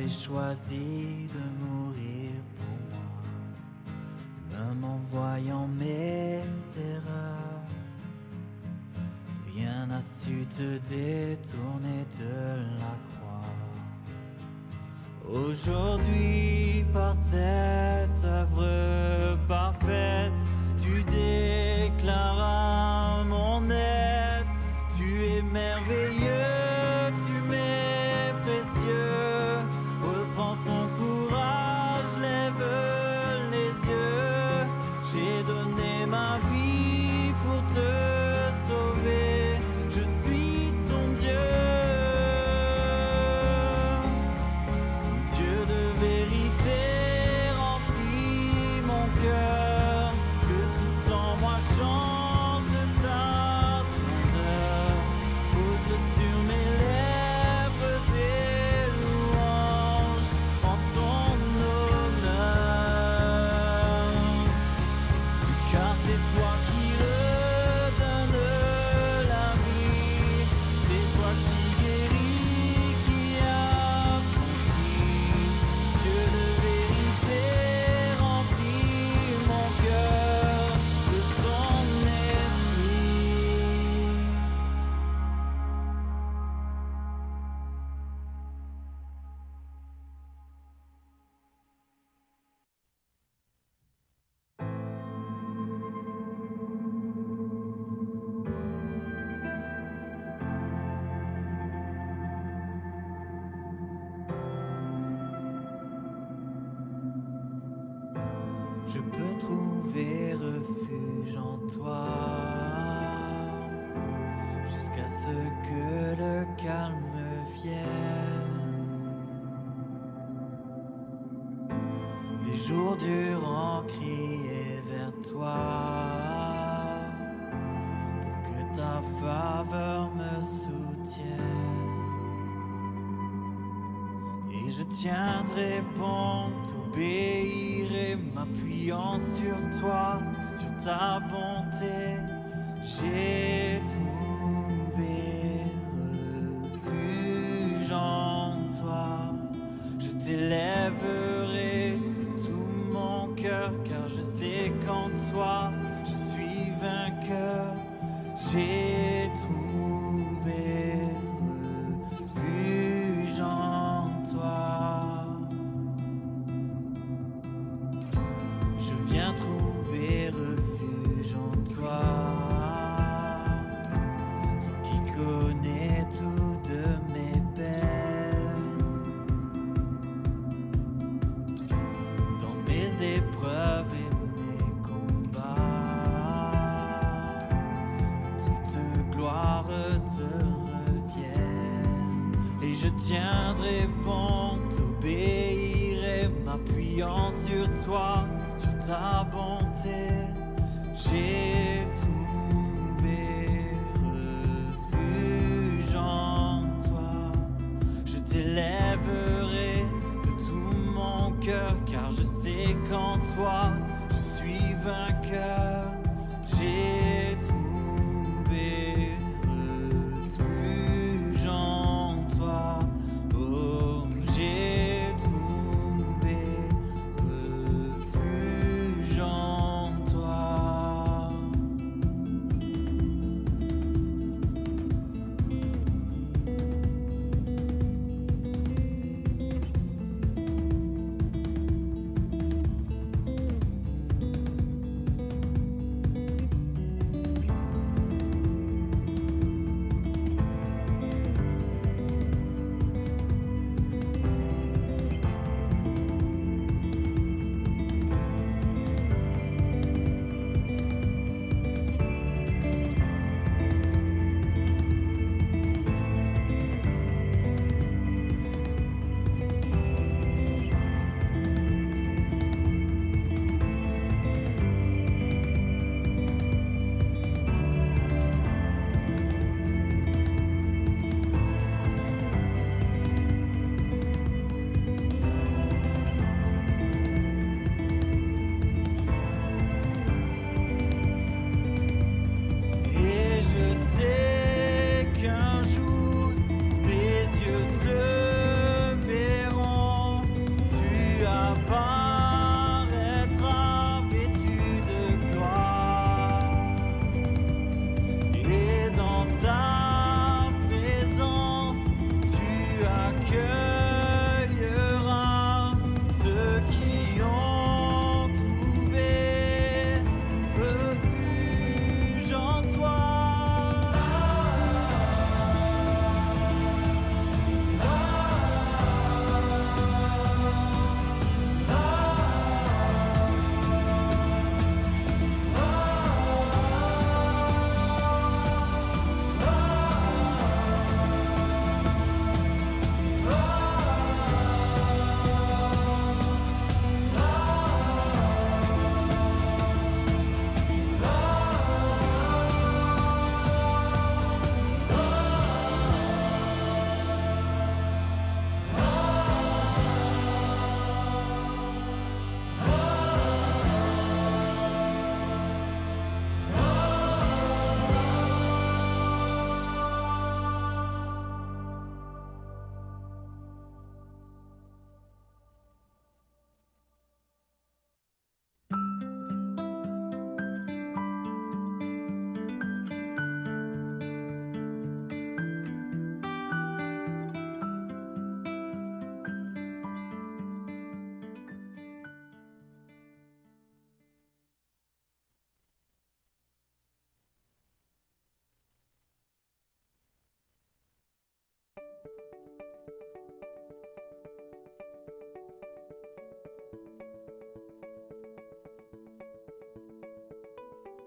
avais choisi de mourir pour moi, même en voyant mes erreurs. Rien n'a su te détourner de la croix. Aujourd'hui, par cette œuvre parfaite, tu déclares mon être. Tu es merveilleux, tu m'es précieux. Reprends ton courage, lève les yeux. J'ai donné ma vie pour te sauver. Je suis ton Dieu. Dieu de vérité remplit mon cœur. Que tout en moi chante ta splendeur. Pose sur mes lèvres des louanges en ton honneur. Car c'est toi qui redonne la vie. C'est toi qui guéris, qui affranchis. Dieu de vérité remplit mon cœur de ton esprit. Je peux trouver refuge en toi, jusqu'à ce que le calme vienne. Des jours durant crier vers toi, pour que ta faveur me soutienne. Et je tiendrai bon, t'obéirai, m'appuyant sur toi, sur ta bonté. J'ai trouvé refuge en toi. Je t'élèverai de tout mon cœur, car je sais qu'en toi je suis vainqueur. J'ai trouvé refuge en toi. Je viens trouver refuge en toi. Toi qui connais tout de mes peines. Dans mes épreuves et mes combats, que toute gloire te revienne. Et je tiendrai bon, t'obéirai, m'appuyant sur toi, sur ta bonté. J'ai trouvé refuge en toi. Je t'élèverai de tout mon cœur, car je sais qu'en toi je suis vainqueur. J'ai trouvé refuge en toi. Oh, j'ai trouvé refuge en toi.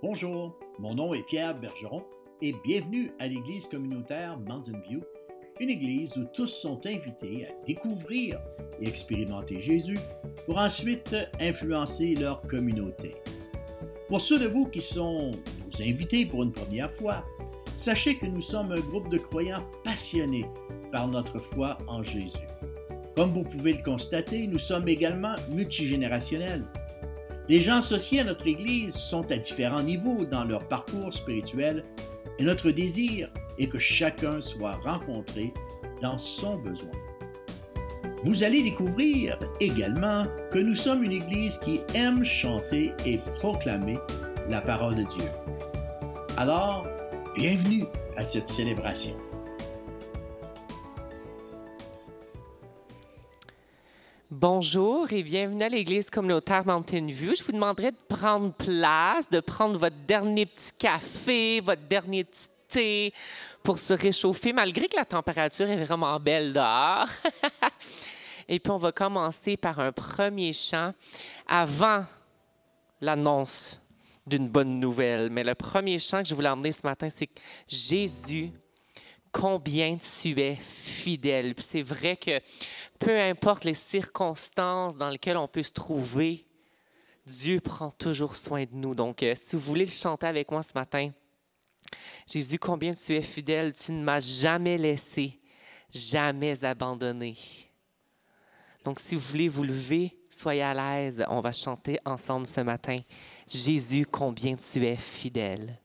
Bonjour, mon nom est Pierre Bergeron et bienvenue à l'église communautaire Mountain View, une église où tous sont invités à découvrir et expérimenter Jésus pour ensuite influencer leur communauté. Pour ceux de vous qui sont nos invités pour une première fois, sachez que nous sommes un groupe de croyants passionnés par notre foi en Jésus. Comme vous pouvez le constater, nous sommes également multigénérationnels. Les gens associés à notre Église sont à différents niveaux dans leur parcours spirituel et notre désir est que chacun soit rencontré dans son besoin. Vous allez découvrir également que nous sommes une Église qui aime chanter et proclamer la parole de Dieu. Alors, bienvenue à cette célébration. Bonjour et bienvenue à l'Église communautaire Mountain View. Je vous demanderai de prendre place, de prendre votre dernier petit café, votre dernier petit thé pour se réchauffer, malgré que la température est vraiment belle dehors. Et puis, on va commencer par un premier chant avant l'annonce d'une bonne nouvelle. Mais le premier chant que je voulais emmener ce matin, c'est « Jésus, combien tu es fidèle ». Puis c'est vrai que peu importe les circonstances dans lesquelles on peut se trouver, Dieu prend toujours soin de nous. Donc, si vous voulez le chanter avec moi ce matin, « Jésus, combien tu es fidèle, tu ne m'as jamais laissé, jamais abandonné ». Donc, si vous voulez vous lever, soyez à l'aise. On va chanter ensemble ce matin. « Jésus, combien tu es fidèle ».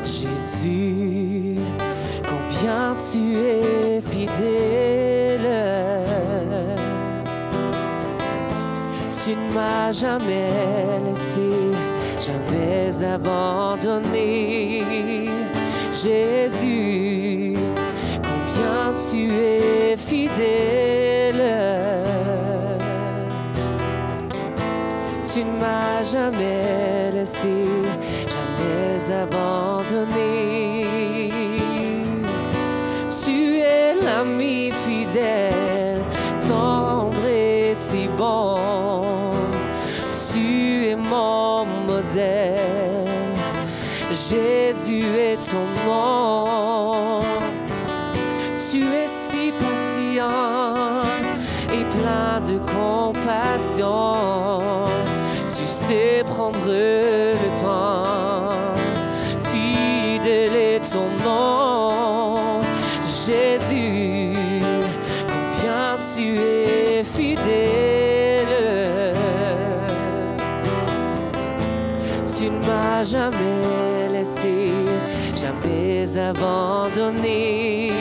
Jésus, combien tu es fidèle, tu ne m'as jamais laissé, jamais abandonné. Jésus, combien tu es fidèle, tu ne m'as jamais laissé, jamais abandonné. Tu es l'ami fidèle, tendre et si bon. Tu es mon modèle, Jésus est ton nom. Tu es si patient et plein de compassion. Tu sais prendre le temps, fidèle est ton nom. Jésus, combien tu es fidèle, tu ne m'as jamais laissé, jamais abandonné.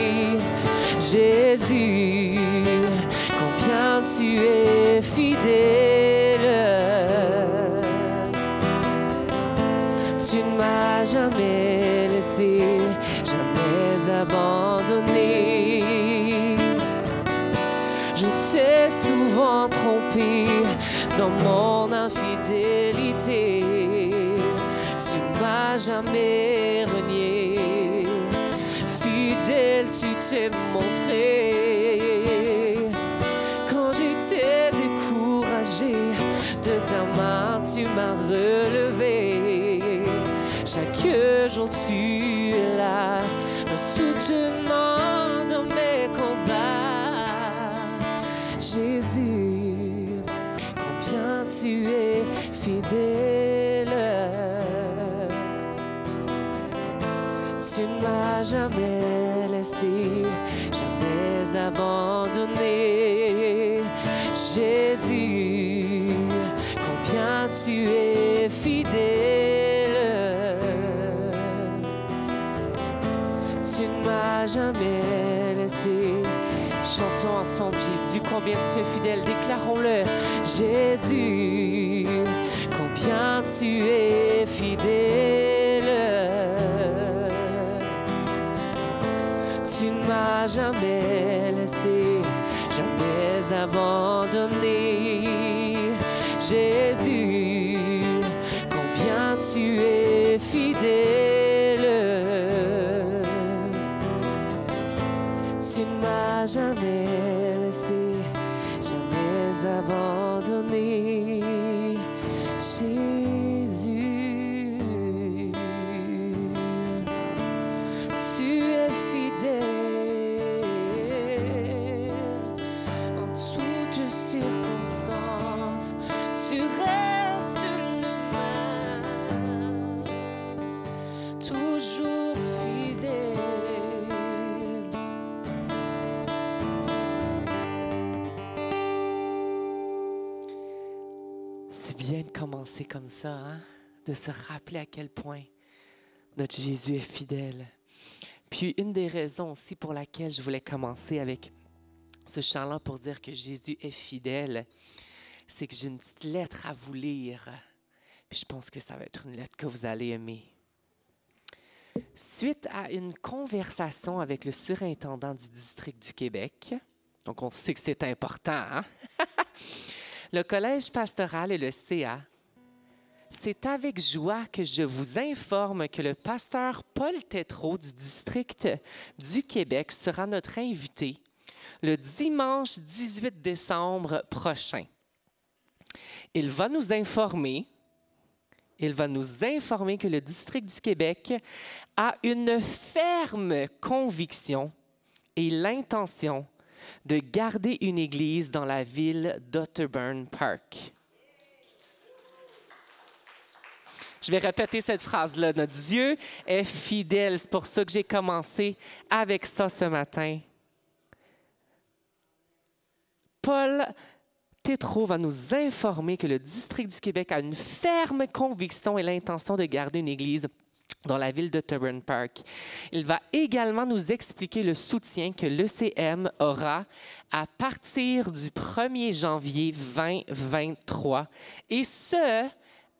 Jésus, combien tu es fidèle, tu ne m'as jamais laissé, jamais abandonné. Je t'ai souvent trompé dans mon infidélité, tu ne m'as jamais renié. Fidèle, tu t'es montré. Quand j'étais découragé, de ta main tu m'as relevé. Chaque jour tu es là, me soutenant dans mes combats. Jésus, combien tu es fidèle, tu ne m'as jamais laissé, jamais abandonné. Jésus, combien tu es fidèle, tu ne m'as jamais laissé. Chantons ensemble, Jésus, combien tu es fidèle, déclarons-le. Jésus, combien tu es fidèle, tu ne m'as jamais laissé, jamais abandonné. Jésus, combien tu es fidèle. Tu ne m'as jamais laissé, jamais abandonné, Jésus. Tu es fidèle en toutes circonstances. Tu restes le même, toujours fidèle. C'est bien de commencer comme ça, hein? De se rappeler à quel point notre Jésus est fidèle. Puis une des raisons aussi pour laquelle je voulais commencer avec ce chant-là pour dire que Jésus est fidèle, c'est que j'ai une petite lettre à vous lire. Puis je pense que ça va être une lettre que vous allez aimer. Suite à une conversation avec le surintendant du district du Québec, donc on sait que c'est important, hein? Le Collège pastoral et le CA, c'est avec joie que je vous informe que le pasteur Paul Tétrault du district du Québec sera notre invité le dimanche 18 décembre prochain. Il va nous informer que le district du Québec a une ferme conviction et l'intention de garder une église dans la ville d'Otterburn Park. Je vais répéter cette phrase-là. Notre Dieu est fidèle. C'est pour ça que j'ai commencé avec ça ce matin. Paul Tétrault va nous informer que le district du Québec a une ferme conviction et l'intention de garder une église dans la ville d'Otterburn Park. Il va également nous expliquer le soutien que l'ECM aura à partir du 1er janvier 2023, et ce,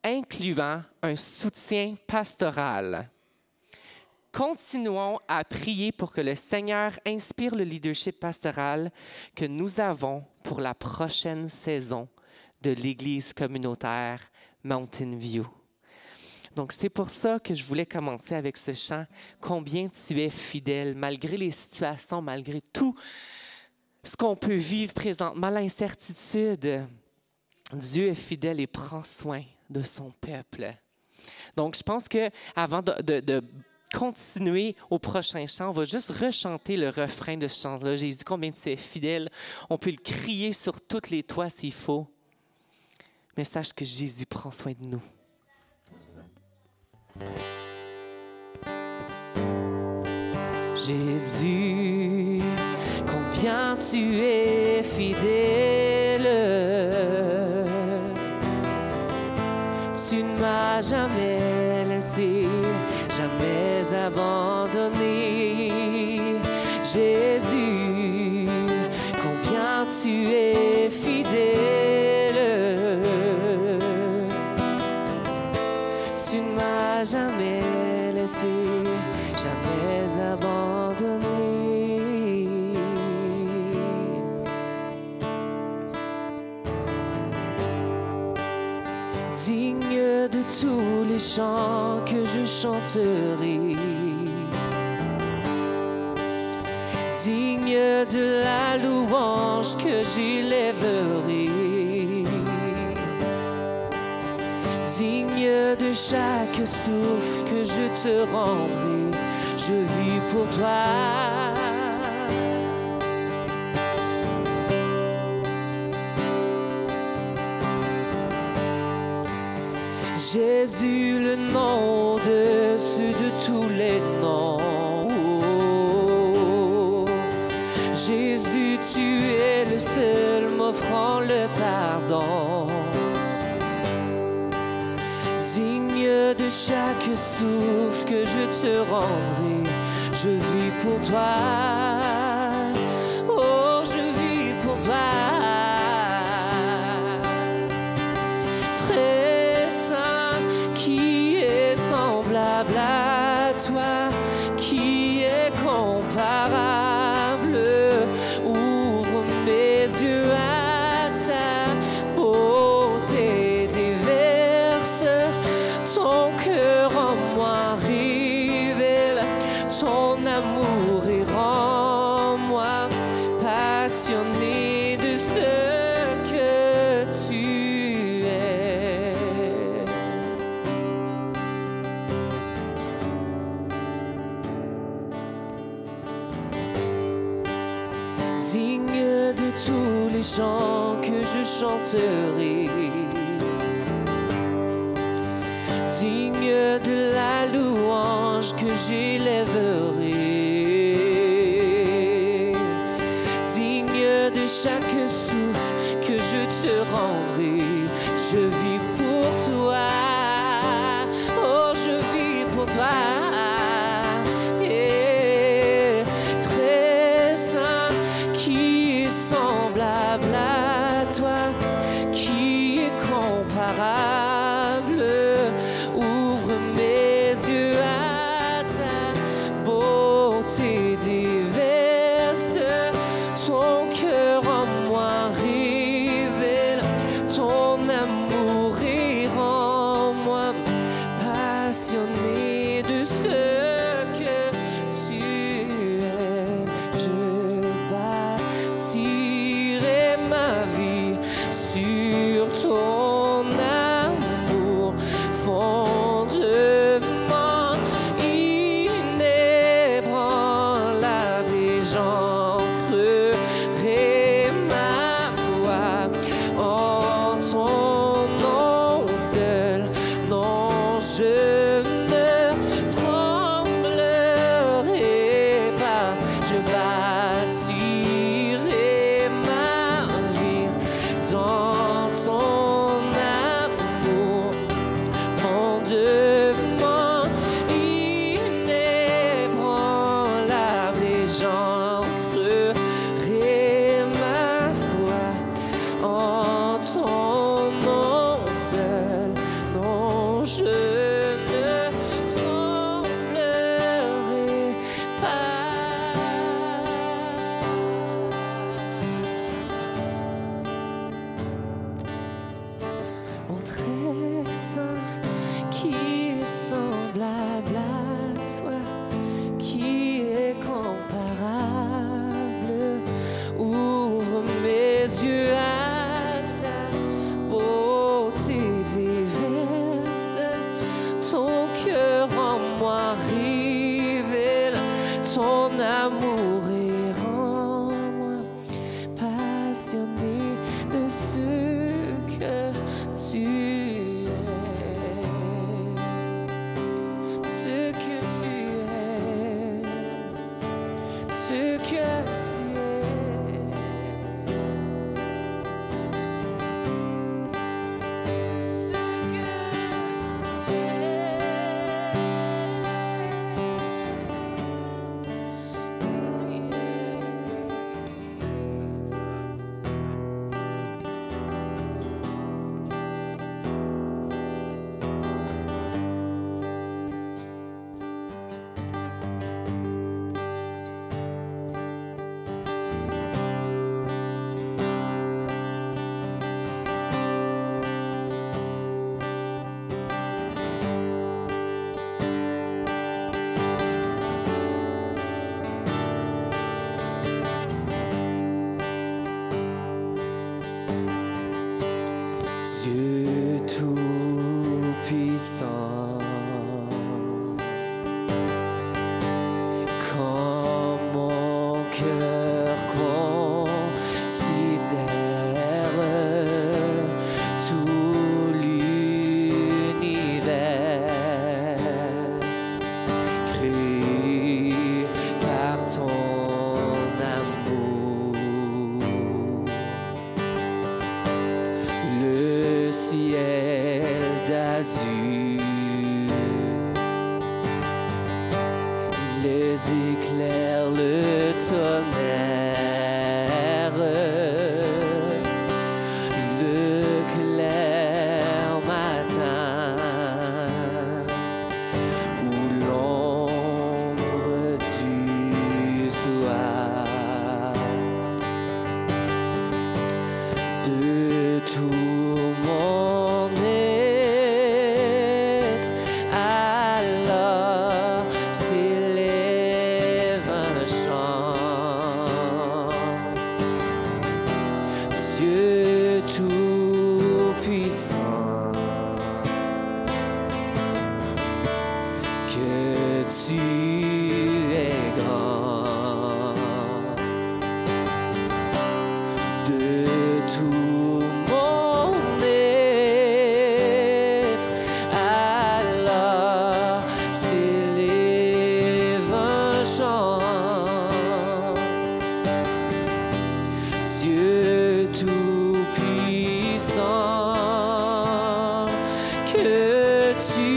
incluant un soutien pastoral. Continuons à prier pour que le Seigneur inspire le leadership pastoral que nous avons pour la prochaine saison de l'Église communautaire Mountain View. Donc, c'est pour ça que je voulais commencer avec ce chant. Combien tu es fidèle, malgré les situations, malgré tout ce qu'on peut vivre présentement, l'incertitude. Dieu est fidèle et prend soin de son peuple. Donc, je pense qu'avant de continuer au prochain chant, on va juste rechanter le refrain de ce chant-là. Jésus, combien tu es fidèle. On peut le crier sur toutes les toits s'il faut. Mais sache que Jésus prend soin de nous. Jésus, combien tu es fidèle. Tu ne m'as jamais laissé, jamais abandonné. Jésus, combien tu es fidèle. Tu ne m'as jamais laissé, jamais abandonné. Digne de tous les chants que je chanterai, digne de la louange que j'élèverai, digne de chaque souffle que je te rendrai, je vis pour toi. Jésus, le nom au-dessus de tous les noms. Oh, Jésus, tu es le seul m'offrant le pardon. Digne de chaque souffle que je te rendrai, je vis pour toi. Oh, je vis pour toi. Très saint, qui est semblable à toi, qui est comparable. Ouvre mes yeux à ta beauté, déverse ton cœur en moi. chants que je chanterai, digne de la louange que j'élèverai, digne de chaque souffle que je te rendrai. Je vis pour toi, oh je vis pour toi. Très saint, qui est semblable à toi, qui est comparable. Ouvre mes yeux à ta beauté déverse, ton cœur en moi révèle ton amour et rends-moi passionné de ce que tu es. Je bâtirai ma vie sur ton amour, fondement inébranlable, et j'ancrerai ma foi en ton nom seul. Non, je ne tremblerai pas. Je bâtirai ma vie dans ton amour, fondement inébranlable, et j'ancrerai ma foi en ton nom seul. Non, je ne tremblerai pas. Ô très saint, qui est semblable à toi, qui est comparable. Ouvre mes yeux à ta beauté déverse, ton cœur en moi révèle ton amour et rends-moi passionné de ce que tu es. Ce que tu es, ce que tu es. Ce que Dieu tout-puissant, quand mon cœur considère tout l'univers créé par ton amour, le ciel d'azur, les éclairs, le tonnerre, le clair matin ou l'ombre du soir. De tout mon être, alors s'élève un chant. que tu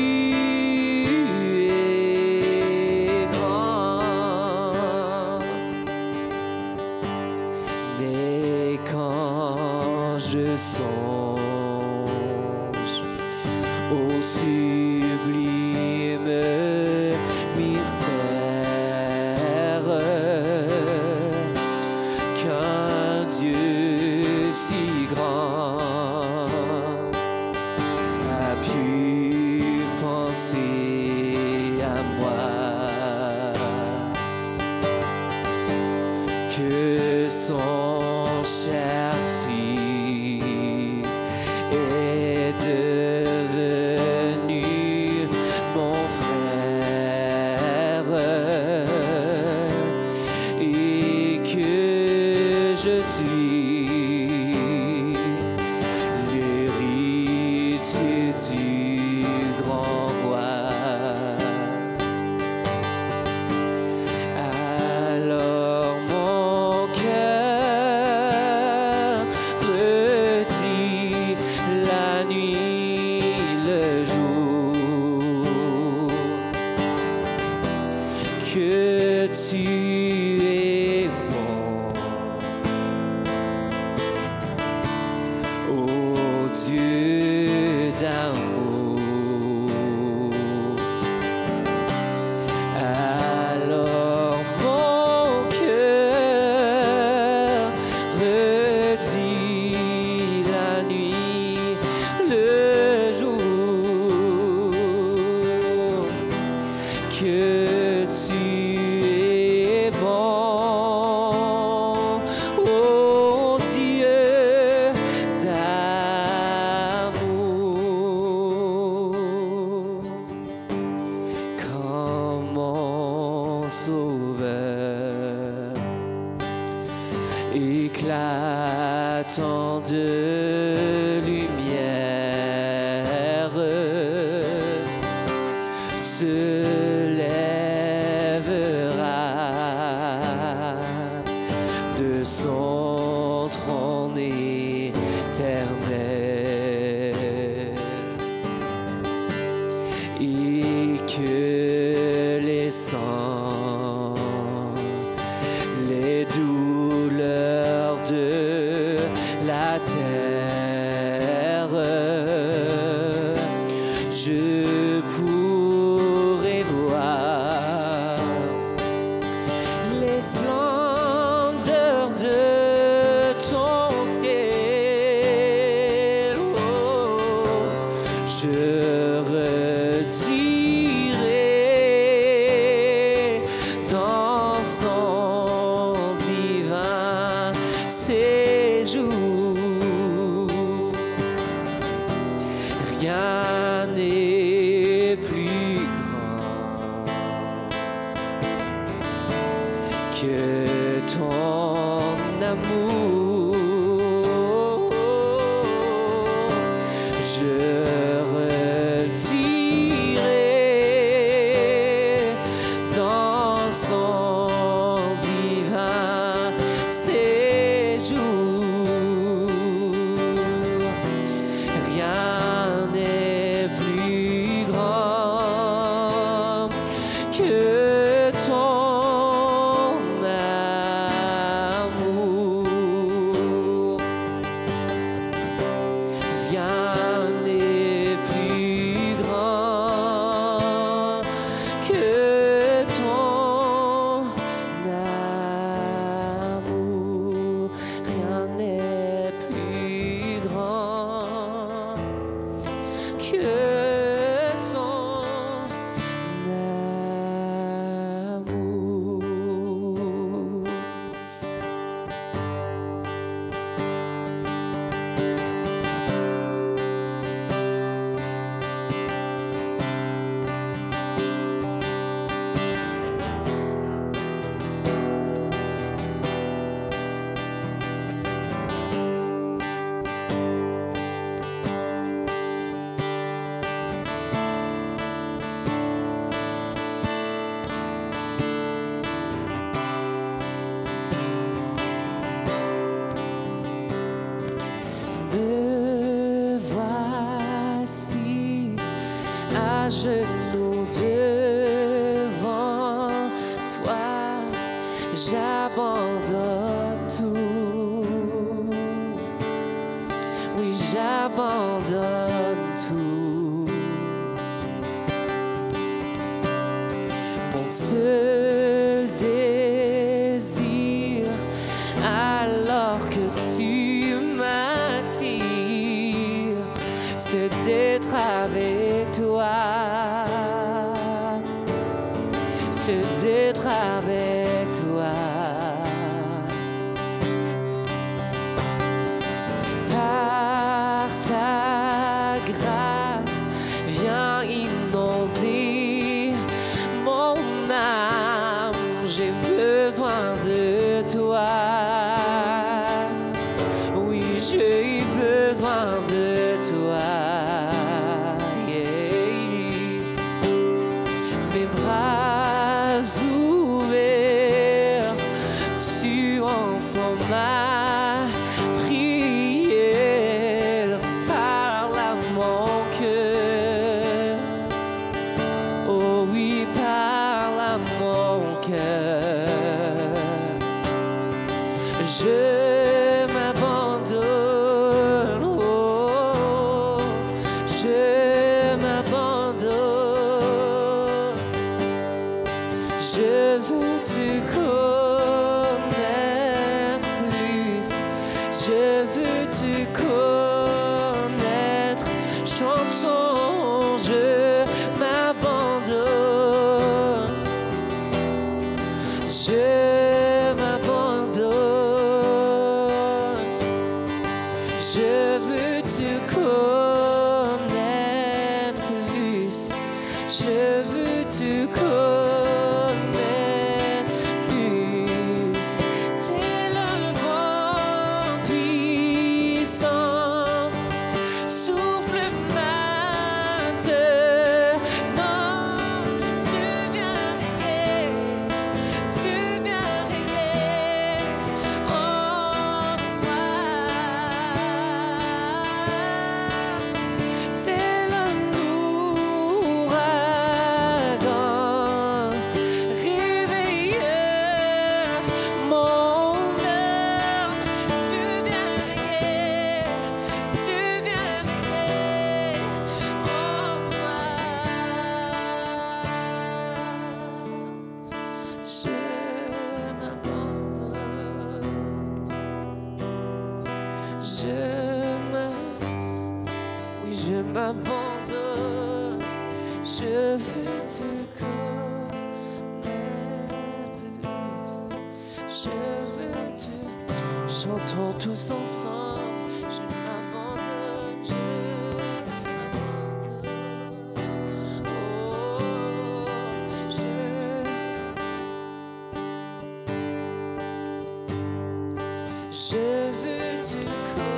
es grand. Mais quand je songe au sublime mystère qu'un Dieu si grand a pu penser à moi, que son cher Fils est devenu mon frère et que je suis l'héritier du grand roi. Alors mon cœur redit la nuit, le jour, que tu es bon, ô Dieu d'amour. Alors mon cœur redit la nuit, le jour, que tu es bon, ô Dieu d'amour. Comme mon sauveur éclatant de lumière se lèvera de son trône éternel, et que les sangs, les douleurs de la terre, je pourrai voir les splendeurs de ton ciel. Oh, je redirai dans son divin séjour. Rien n'est plus grand que ton amour. Je redirai dans son divin séjour. Rien n'est plus grand que ton amour. Rien n'est plus grand que ton amour. Rien n'est plus grand que ton amour. à genoux devant toi, j'abandonne tout. Oui, j'abandonne tout. Mon seul désir, alors que tu m'attires, c'est d'être avec toi, c'est d'être avec toi. Par ta grâce, viens inonder mon âme, j'ai besoin de toi. Oui, j'ai besoin de toi. Yeah. Mes bras ouverts, tu entends ma prière. Parle à mon cœur. Oh oui, parle à mon cœur. Je m'abandonne, oh, je m'abandonne. Je veux te connaître plus, je veux te connaître. Chantons, je m'abandonne, je m'abandonne. Je veux te connaître plus, je veux te connaître plus. T'es le vent puissant, souffle maintenant. Tu viens régner en moi. Tel un ouragan, réveilleur, mon âme. Tu viens régner en moi. Je m'abandonne, oui, je m'abandonne. Je veux te connaître plus. Je veux te... Chantons tous ensemble. Je m'abandonne, je m'abandonne. Oh, je veux te connaître.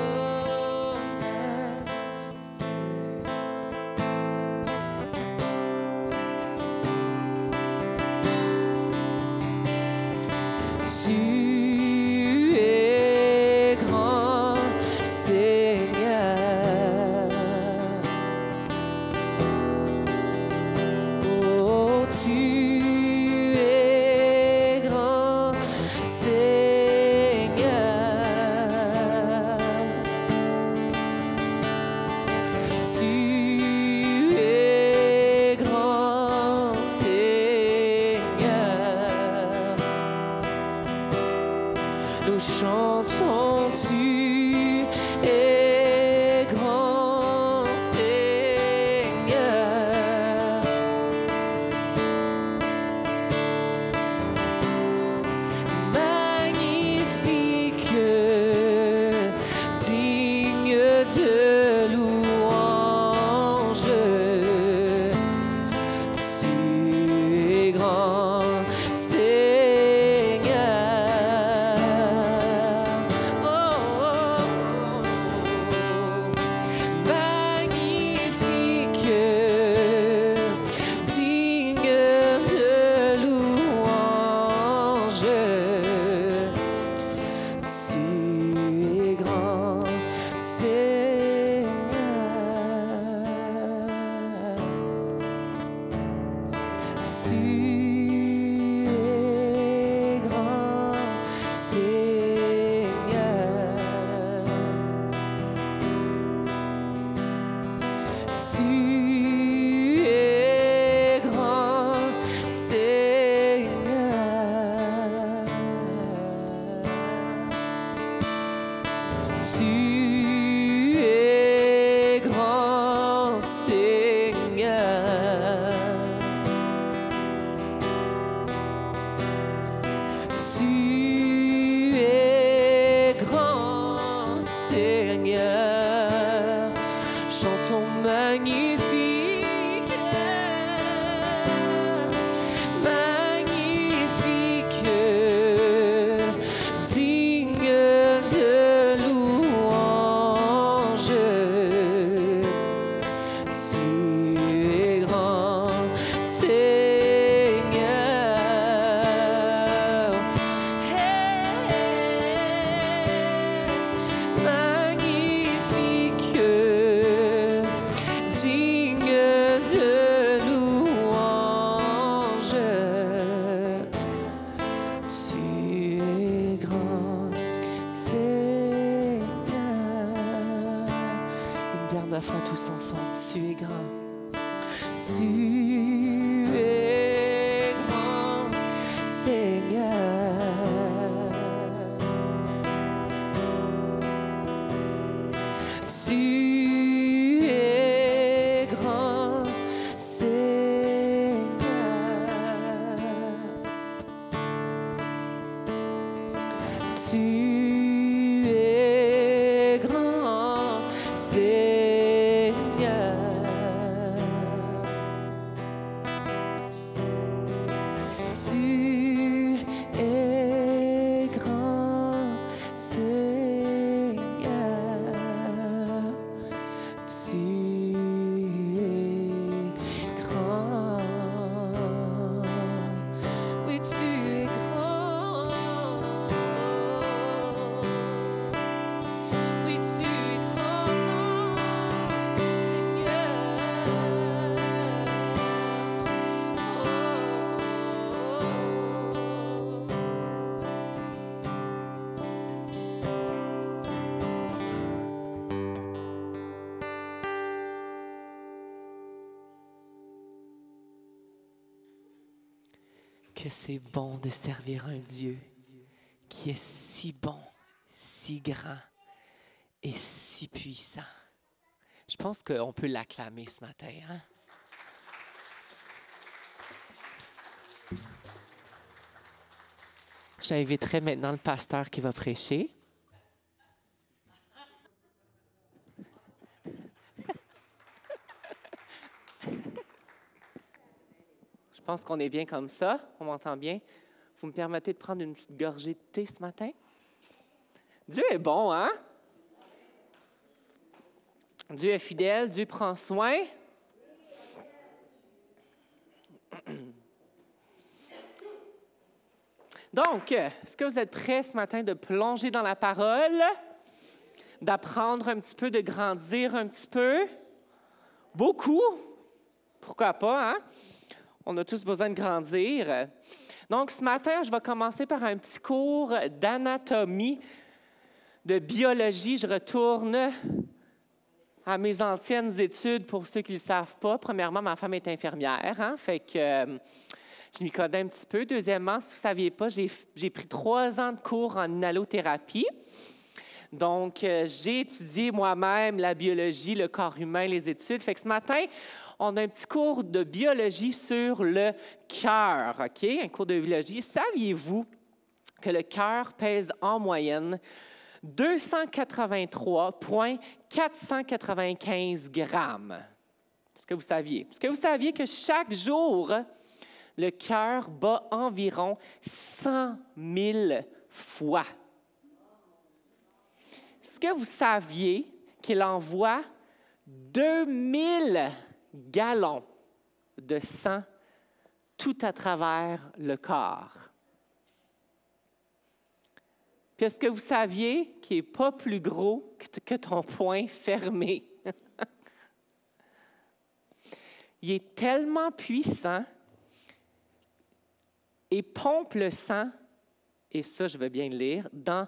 Tu es grand, Seigneur. Oh, tu es grand, Seigneur. dernière fois tous ensemble. Tu es grand. Tu es grand, Seigneur. Tu es grand, Seigneur. Tu es grand, Seigneur. Tu es grand, Seigneur. Tu es grand. Oui, tu es grand. Oui, tu es grand, Seigneur. Que c'est bon de servir un Dieu qui est si bon, si grand et si puissant. Je pense qu'on peut l'acclamer ce matin, hein? J'inviterai maintenant le pasteur qui va prêcher. Je pense qu'on est bien comme ça. On m'entend bien. Vous me permettez de prendre une petite gorgée de thé ce matin? Dieu est bon, hein? Dieu est fidèle. Dieu prend soin. Donc, est-ce que vous êtes prêts ce matin de plonger dans la parole, d'apprendre un petit peu, de grandir un petit peu? Beaucoup? Pourquoi pas, hein? On a tous besoin de grandir. Donc, ce matin, je vais commencer par un petit cours d'anatomie, de biologie. Je retourne à mes anciennes études pour ceux qui ne le savent pas. Premièrement, ma femme est infirmière, hein? Fait que je m'y connais un petit peu. Deuxièmement, si vous ne saviez pas, j'ai pris 3 ans de cours en inhalothérapie. Donc, j'ai étudié moi-même la biologie, le corps humain, les études. Fait que ce matin, on a un petit cours de biologie sur le cœur, OK? Un cours de biologie. Saviez-vous que le cœur pèse en moyenne 283,495 grammes? Est-ce que vous saviez? Est-ce que vous saviez que chaque jour, le cœur bat environ 100 000 fois? Est-ce que vous saviez qu'il envoie 2000 gallons de sang tout à travers le corps? Puis est-ce que vous saviez qu'il n'est pas plus gros que ton poing fermé? Il est tellement puissant et pompe le sang, et ça, je veux bien le lire, dans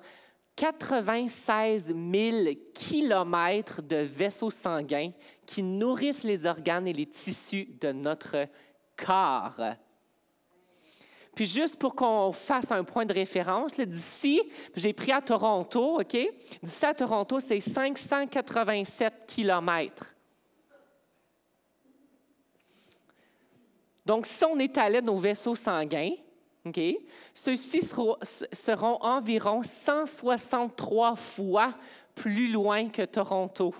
96 000 kilomètres de vaisseaux sanguins qui nourrissent les organes et les tissus de notre corps. Puis juste pour qu'on fasse un point de référence, d'ici, j'ai pris à Toronto, OK? D'ici à Toronto, c'est 587 kilomètres. Donc, si on étalait nos vaisseaux sanguins, okay, ceux-ci seront environ 163 fois plus loin que Toronto.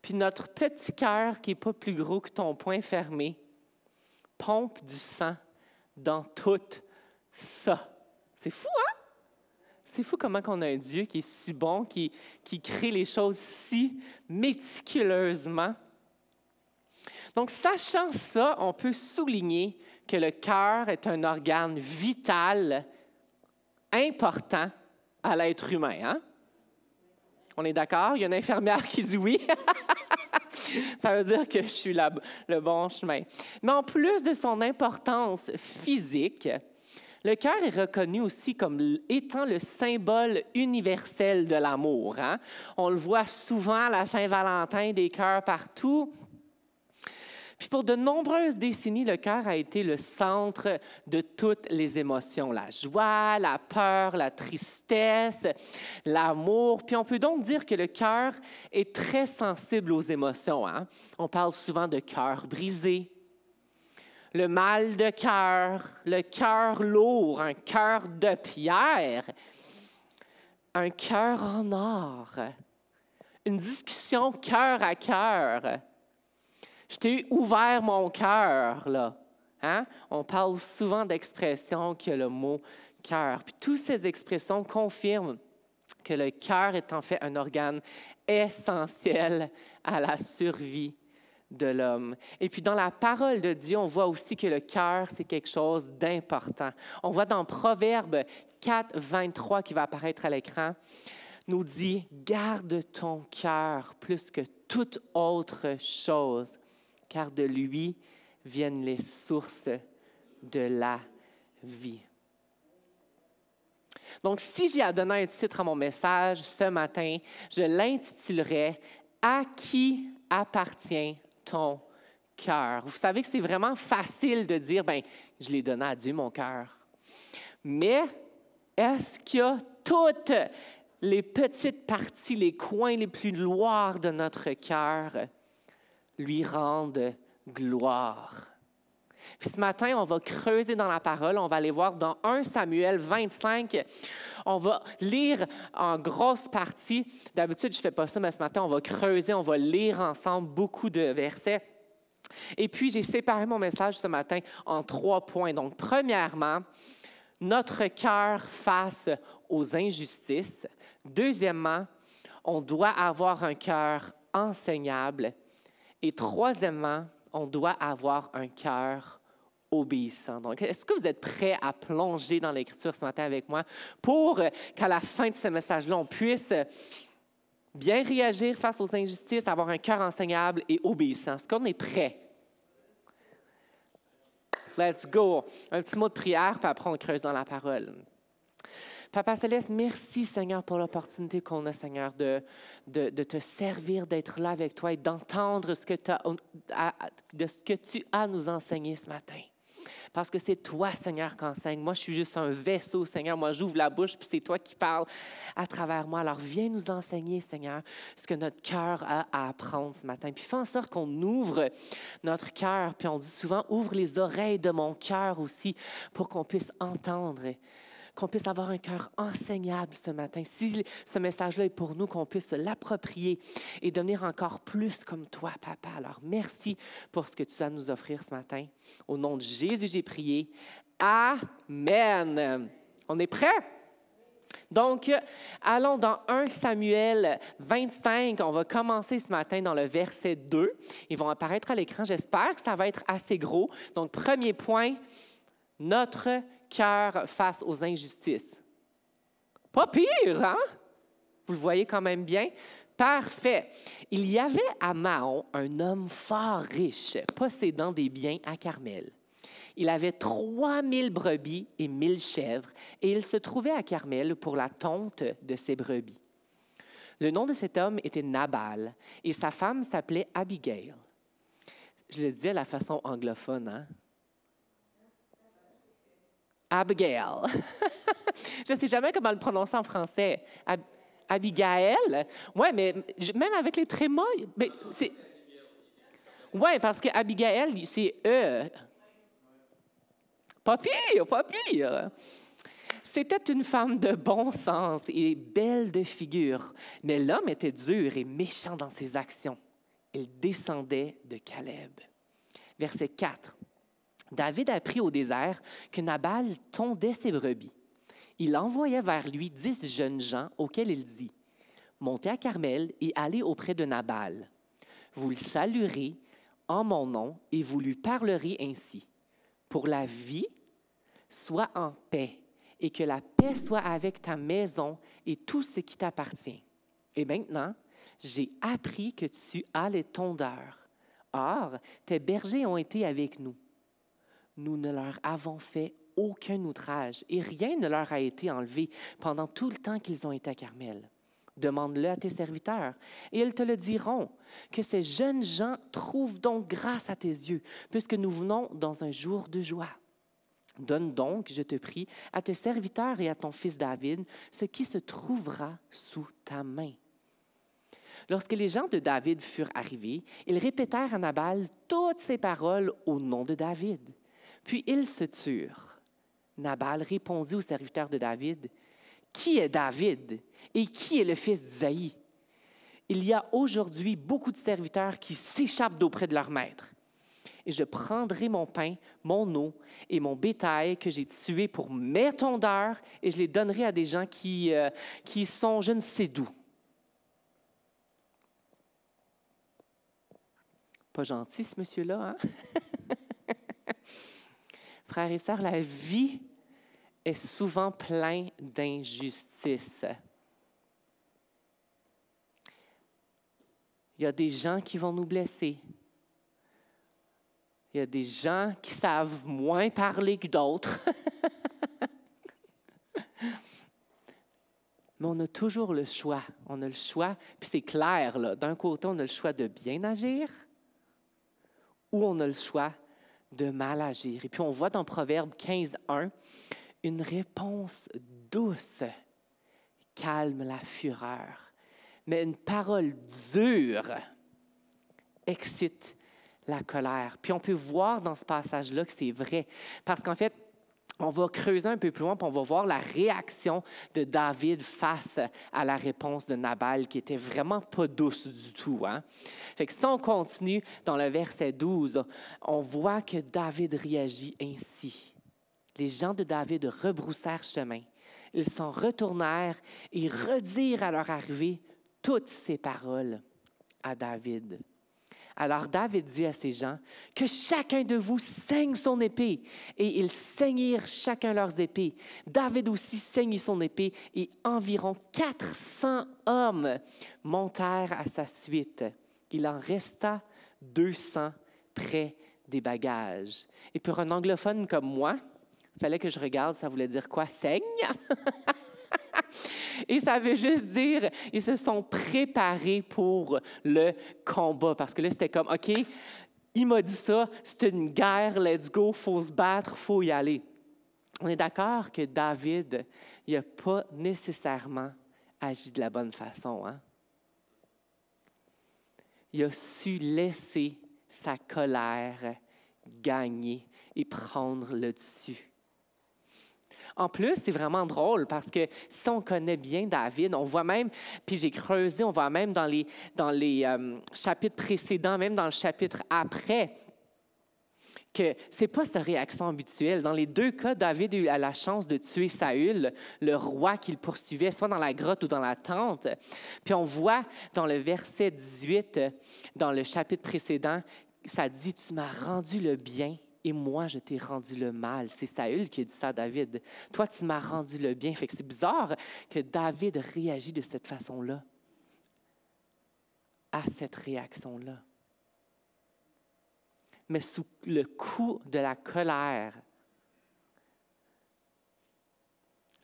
Puis notre petit cœur, qui n'est pas plus gros que ton poing fermé, pompe du sang dans tout ça. C'est fou, hein? C'est fou comment on a un Dieu qui est si bon, qui crée les choses si méticuleusement. Donc, sachant ça, on peut souligner que le cœur est un organe vital, important à l'être humain. Hein? On est d'accord? Il y a une infirmière qui dit oui. Ça veut dire que je suis le bon chemin. Mais en plus de son importance physique, le cœur est reconnu aussi comme étant le symbole universel de l'amour. Hein? On le voit souvent à la Saint-Valentin, des cœurs partout. Puis pour de nombreuses décennies, le cœur a été le centre de toutes les émotions. La joie, la peur, la tristesse, l'amour. Puis on peut donc dire que le cœur est très sensible aux émotions. Hein? On parle souvent de cœur brisé, le mal de cœur, le cœur lourd, un cœur de pierre, un cœur en or, une discussion cœur à cœur. Je t'ai ouvert mon cœur, là. Hein? On parle souvent d'expressions que le mot cœur. Puis toutes ces expressions confirment que le cœur est en fait un organe essentiel à la survie de l'homme. Et puis dans la parole de Dieu, on voit aussi que le cœur, c'est quelque chose d'important. On voit dans Proverbe 4, 23, qui va apparaître à l'écran, nous dit « Garde ton cœur plus que toute autre chose, car de lui viennent les sources de la vie. » Donc, si j'ai à donner un titre à mon message ce matin, je l'intitulerai « À qui appartient ton cœur? » Vous savez que c'est vraiment facile de dire « Bien, je l'ai donné à Dieu, mon cœur. » Mais est-ce qu'il y a toutes les petites parties, les coins les plus noirs de notre cœur lui rendent gloire? Puis ce matin, on va creuser dans la parole. On va aller voir dans 1 Samuel 25. On va lire en grosse partie. D'habitude, je ne fais pas ça, mais ce matin, on va creuser. On va lire ensemble beaucoup de versets. Et puis, j'ai séparé mon message ce matin en 3 points. Donc, premièrement, notre cœur face aux injustices. Deuxièmement, on doit avoir un cœur enseignable. Et troisièmement, on doit avoir un cœur obéissant. Donc, est-ce que vous êtes prêts à plonger dans l'Écriture ce matin avec moi pour qu'à la fin de ce message-là, on puisse bien réagir face aux injustices, avoir un cœur enseignable et obéissant? Est-ce qu'on est prêt? Let's go! Un petit mot de prière, puis après on creuse dans la parole. Papa Céleste, merci, Seigneur, pour l'opportunité qu'on a, Seigneur, de te servir, d'être là avec toi et d'entendre ce que tu as à nous enseigner ce matin. Parce que c'est toi, Seigneur, qui enseigne. Moi, je suis juste un vaisseau, Seigneur. Moi, j'ouvre la bouche, puis c'est toi qui parles à travers moi. Alors, viens nous enseigner, Seigneur, ce que notre cœur a à apprendre ce matin. Puis fais en sorte qu'on ouvre notre cœur. Puis on dit souvent, ouvre les oreilles de mon cœur aussi pour qu'on puisse entendre, qu'on puisse avoir un cœur enseignable ce matin. Si ce message-là est pour nous, qu'on puisse l'approprier et devenir encore plus comme toi, Papa. Alors, merci pour ce que tu as à nous offrir ce matin. Au nom de Jésus, j'ai prié. Amen. On est prêts? Donc, allons dans 1 Samuel 25. On va commencer ce matin dans le verset 2. Ils vont apparaître à l'écran. J'espère que ça va être assez gros. Donc, premier point, notre cœur face aux injustices. Pas pire, hein? Vous le voyez quand même bien? Parfait. Il y avait à Mahon un homme fort riche, possédant des biens à Carmel. Il avait 3000 brebis et 1000 chèvres, et il se trouvait à Carmel pour la tonte de ses brebis. Le nom de cet homme était Nabal, et sa femme s'appelait Abigail. Je le dis à la façon anglophone, hein? Abigail. Je ne sais jamais comment le prononcer en français. Abigail? Oui, mais même avec les trémas, c'est... Oui, parce que Abigail, c'est E. Pas pire, pas pire. C'était une femme de bon sens et belle de figure, mais l'homme était dur et méchant dans ses actions. Il descendait de Caleb. Verset 4. David apprit au désert que Nabal tondait ses brebis. Il envoya vers lui 10 jeunes gens auxquels il dit, « Montez à Carmel et allez auprès de Nabal. Vous le saluerez en mon nom et vous lui parlerez ainsi. Pour la vie, sois en paix et que la paix soit avec ta maison et tout ce qui t'appartient. Et maintenant, j'ai appris que tu as les tondeurs. Or, tes bergers ont été avec nous. Nous ne leur avons fait aucun outrage et rien ne leur a été enlevé pendant tout le temps qu'ils ont été à Carmel. Demande-le à tes serviteurs et ils te le diront, que ces jeunes gens trouvent donc grâce à tes yeux, puisque nous venons dans un jour de joie. Donne donc, je te prie, à tes serviteurs et à ton fils David ce qui se trouvera sous ta main. » Lorsque les gens de David furent arrivés, ils répétèrent à Nabal toutes ces paroles au nom de David. Puis ils se turent. Nabal répondit aux serviteurs de David, « Qui est David et qui est le fils d'Isaïe? Il y a aujourd'hui beaucoup de serviteurs qui s'échappent d'auprès de leur maître. Et je prendrai mon pain, mon eau et mon bétail que j'ai tué pour mes tondeurs et je les donnerai à des gens qui sont je ne sais d'où. » Pas gentil, ce monsieur-là, hein? Frères et sœurs, la vie est souvent pleine d'injustice. Il y a des gens qui vont nous blesser. Il y a des gens qui savent moins parler que d'autres. Mais on a toujours le choix. On a le choix, puis c'est clair, là. D'un côté, on a le choix de bien agir ou on a le choix de mal agir. Et puis on voit dans Proverbe 15:1 une réponse douce calme la fureur, mais une parole dure excite la colère. Puis on peut voir dans ce passage-là que c'est vrai, parce qu'en fait, on va creuser un peu plus loin, puis on va voir la réaction de David face à la réponse de Nabal, qui était vraiment pas douce du tout, hein? Fait que si on continue dans le verset 12, on voit que David réagit ainsi. Les gens de David rebroussèrent chemin. Ils s'en retournèrent et redirent à leur arrivée toutes ces paroles à David. Alors David dit à ces gens, « Que chacun de vous saigne son épée. » Et ils saignirent chacun leurs épées. David aussi saignit son épée et environ 400 hommes montèrent à sa suite. Il en resta 200 près des bagages. Et pour un anglophone comme moi, il fallait que je regarde, ça voulait dire quoi? Saigne? Et ça veut juste dire, ils se sont préparés pour le combat. Parce que là, c'était comme, OK, il m'a dit ça, c'est une guerre, let's go, il faut se battre, il faut y aller. On est d'accord que David, il n'a pas nécessairement agi de la bonne façon, hein? Il a su laisser sa colère gagner et prendre le dessus. En plus, c'est vraiment drôle parce que si on connaît bien David, on voit même, puis j'ai creusé, on voit même dans les chapitres précédents, même dans le chapitre après, que ce n'est pas sa réaction habituelle. Dans les deux cas, David a eu la chance de tuer Saül, le roi qu'il poursuivait, soit dans la grotte ou dans la tente. Puis on voit dans le verset 18, dans le chapitre précédent, ça dit « Tu m'as rendu le bien. Et moi, je t'ai rendu le mal. » C'est Saül qui a dit ça à David. « Toi, tu m'as rendu le bien. » Fait que c'est bizarre que David réagit de cette façon-là, à cette réaction-là. Mais sous le coup de la colère,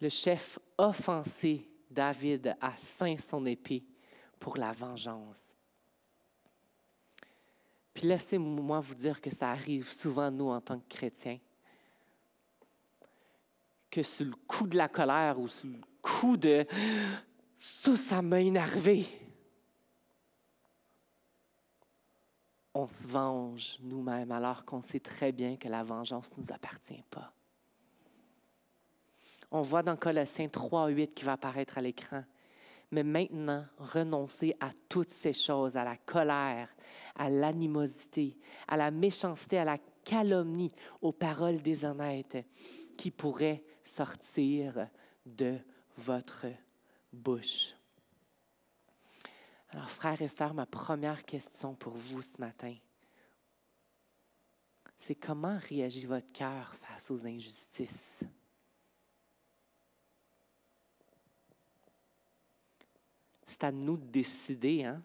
le chef offensé, David, a ceint son épée pour la vengeance. Puis laissez-moi vous dire que ça arrive souvent, nous, en tant que chrétiens, que sous le coup de la colère ou sous le coup de « ça m'a énervé », on se venge nous-mêmes alors qu'on sait très bien que la vengeance ne nous appartient pas. On voit dans Colossiens 3:8 qui va apparaître à l'écran. Mais maintenant, renoncez à toutes ces choses, à la colère, à l'animosité, à la méchanceté, à la calomnie, aux paroles déshonnêtes qui pourraient sortir de votre bouche. Alors, frères et sœurs, ma première question pour vous ce matin, c'est comment réagit votre cœur face aux injustices? C'est à nous de décider, hein?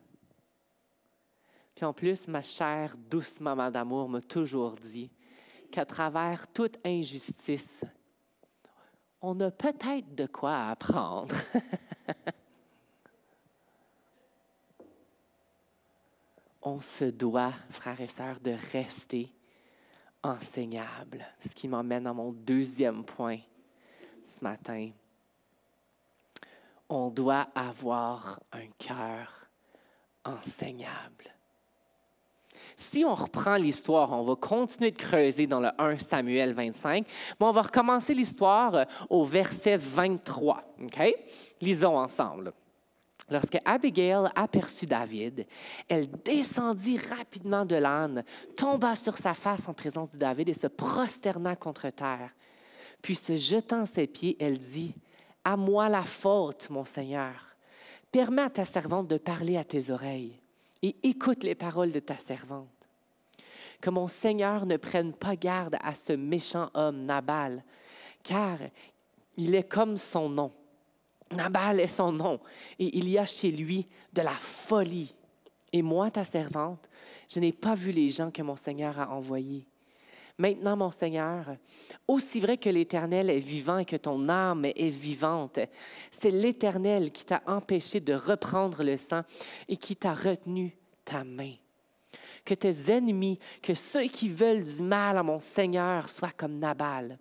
Puis en plus, ma chère, douce maman d'amour m'a toujours dit qu'à travers toute injustice, on a peut-être de quoi apprendre. On se doit, frères et sœurs, de rester enseignable. Ce qui m'emmène à mon deuxième point ce matin. On doit avoir un cœur enseignable. Si on reprend l'histoire, on va continuer de creuser dans le 1 Samuel 25, mais on va recommencer l'histoire au verset 23. Okay? Lisons ensemble. Lorsque Abigail aperçut David, elle descendit rapidement de l'âne, tomba sur sa face en présence de David et se prosterna contre terre. Puis se jetant à ses pieds, elle dit « À moi la faute, mon Seigneur. Permets à ta servante de parler à tes oreilles et écoute les paroles de ta servante. Que mon Seigneur ne prenne pas garde à ce méchant homme, Nabal, car il est comme son nom. Nabal est son nom, et il y a chez lui de la folie. Et moi, ta servante, je n'ai pas vu les gens que mon Seigneur a envoyés. Maintenant, mon Seigneur, aussi vrai que l'Éternel est vivant et que ton âme est vivante, c'est l'Éternel qui t'a empêché de reprendre le sang et qui t'a retenu ta main. Que tes ennemis, que ceux qui veulent du mal à mon Seigneur soient comme Nabal.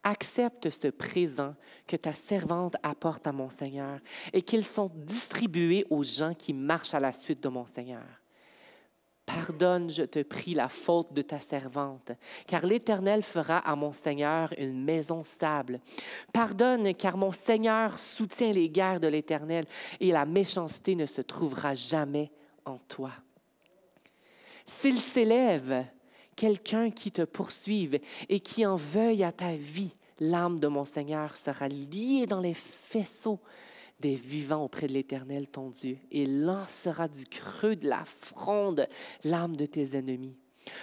Accepte ce présent que ta servante apporte à mon Seigneur et qu'ils sont distribués aux gens qui marchent à la suite de mon Seigneur. Pardonne, je te prie, la faute de ta servante, car l'Éternel fera à mon Seigneur une maison stable. Pardonne, car mon Seigneur soutient les guerres de l'Éternel et la méchanceté ne se trouvera jamais en toi. S'il s'élève quelqu'un qui te poursuive et qui en veuille à ta vie, l'âme de mon Seigneur sera liée dans les faisceaux des vivants auprès de l'Éternel, ton Dieu, et lancera du creux de la fronde l'âme de tes ennemis.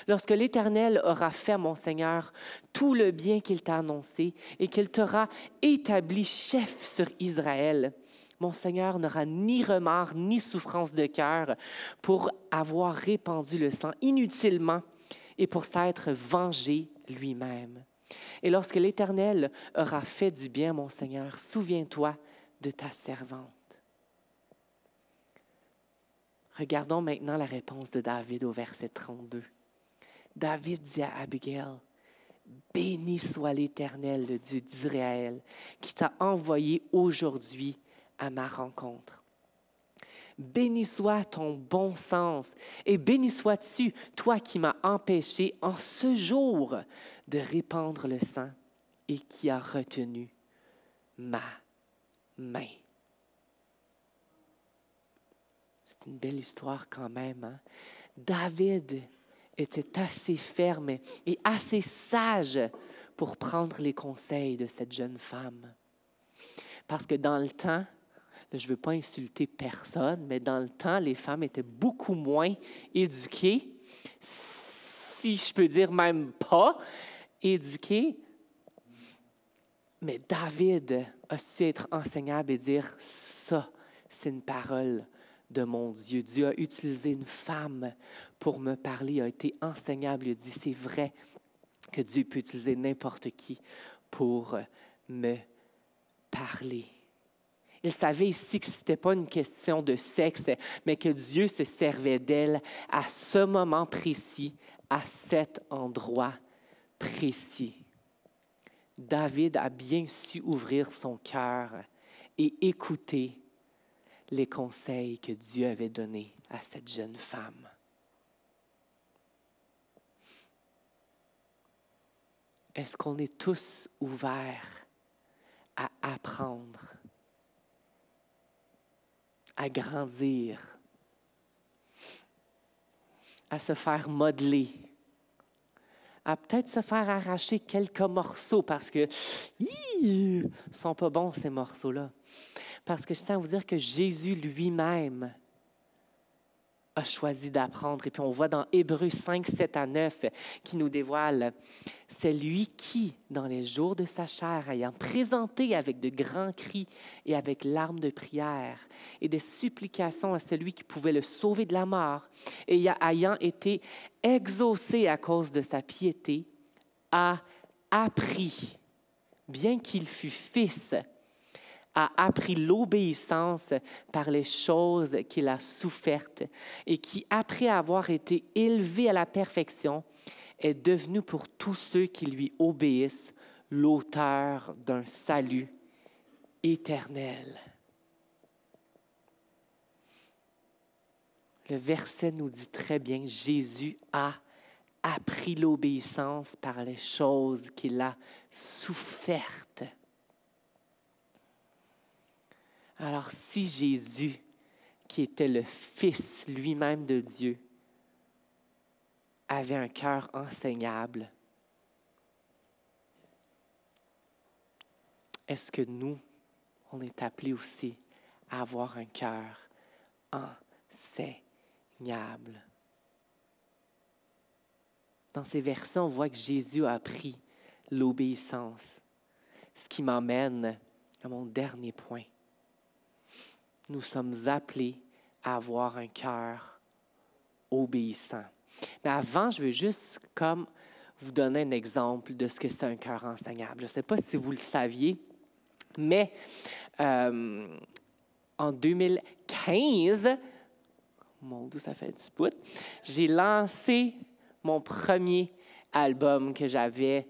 Lorsque l'Éternel aura fait à mon Seigneur tout le bien qu'il t'a annoncé et qu'il t'aura établi chef sur Israël, mon Seigneur n'aura ni remords ni souffrance de cœur pour avoir répandu le sang inutilement et pour s'être vengé lui-même. Et lorsque l'Éternel aura fait du bien, mon Seigneur, souviens-toi de ta servante. Regardons maintenant la réponse de David au verset 32. David dit à Abigail, « Béni soit l'Éternel, le Dieu d'Israël, qui t'a envoyé aujourd'hui à ma rencontre. Béni soit ton bon sens et béni sois-tu, toi qui m'as empêché en ce jour de répandre le sang et qui a retenu ma main. » C'est une belle histoire quand même, hein? David était assez ferme et assez sage pour prendre les conseils de cette jeune femme. Parce que dans le temps, je ne veux pas insulter personne, mais dans le temps, les femmes étaient beaucoup moins éduquées, si je peux dire même pas éduquées. Mais David a su être enseignable et dire, ça, c'est une parole de mon Dieu. Dieu a utilisé une femme pour me parler, il a été enseignable. Il a dit, c'est vrai que Dieu peut utiliser n'importe qui pour me parler. Il savait ici que ce n'était pas une question de sexe, mais que Dieu se servait d'elle à ce moment précis, à cet endroit précis. David a bien su ouvrir son cœur et écouter les conseils que Dieu avait donnés à cette jeune femme. Est-ce qu'on est tous ouverts à apprendre, à grandir, à se faire modeler, à peut-être se faire arracher quelques morceaux parce que ils ne sont pas bons ces morceaux-là. Parce que je tiens à vous dire que Jésus lui-même a choisi d'apprendre. Et puis on voit dans Hébreux 5, 7 à 9 qui nous dévoile, c'est lui qui, dans les jours de sa chair, ayant présenté avec de grands cris et avec larmes de prière et des supplications à celui qui pouvait le sauver de la mort, et ayant été exaucé à cause de sa piété, a appris, bien qu'il fût fils, a appris l'obéissance par les choses qu'il a souffertes et qui, après avoir été élevé à la perfection, est devenu pour tous ceux qui lui obéissent l'auteur d'un salut éternel. Le verset nous dit très bien, Jésus a appris l'obéissance par les choses qu'il a souffertes. Alors, si Jésus, qui était le Fils lui-même de Dieu, avait un cœur enseignable, est-ce que nous, on est appelés aussi à avoir un cœur enseignable? Dans ces versets, on voit que Jésus a appris l'obéissance, ce qui m'emmène à mon dernier point. Nous sommes appelés à avoir un cœur obéissant. Mais avant, je veux juste comme vous donner un exemple de ce que c'est un cœur enseignable. Je ne sais pas si vous le saviez, mais en 2015, mon Dieu, ça fait un petit bout, j'ai lancé mon premier album que j'avais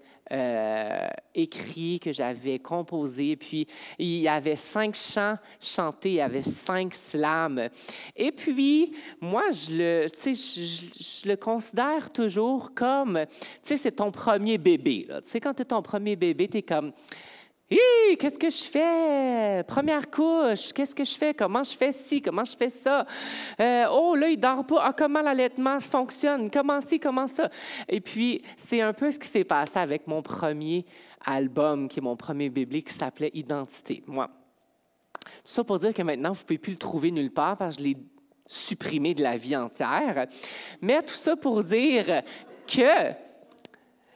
écrit, que j'avais composé. Puis, il y avait 5 chants chantés, il y avait 5 slams. Et puis, moi, je le considère toujours comme, c'est ton premier bébé. Tu sais, quand tu es ton premier bébé, tu es comme... Hi, qu'est-ce que je fais? Première couche, qu'est-ce que je fais? Comment je fais ci? Comment je fais ça? Oh, là, il ne dort pas. Ah, comment l'allaitement fonctionne? Comment ci, comment ça? Et puis, c'est un peu ce qui s'est passé avec mon premier album, qui est mon premier bébé, qui s'appelait Identité. Moi, tout ça pour dire que maintenant, vous ne pouvez plus le trouver nulle part parce que je l'ai supprimé de la vie entière. Mais tout ça pour dire que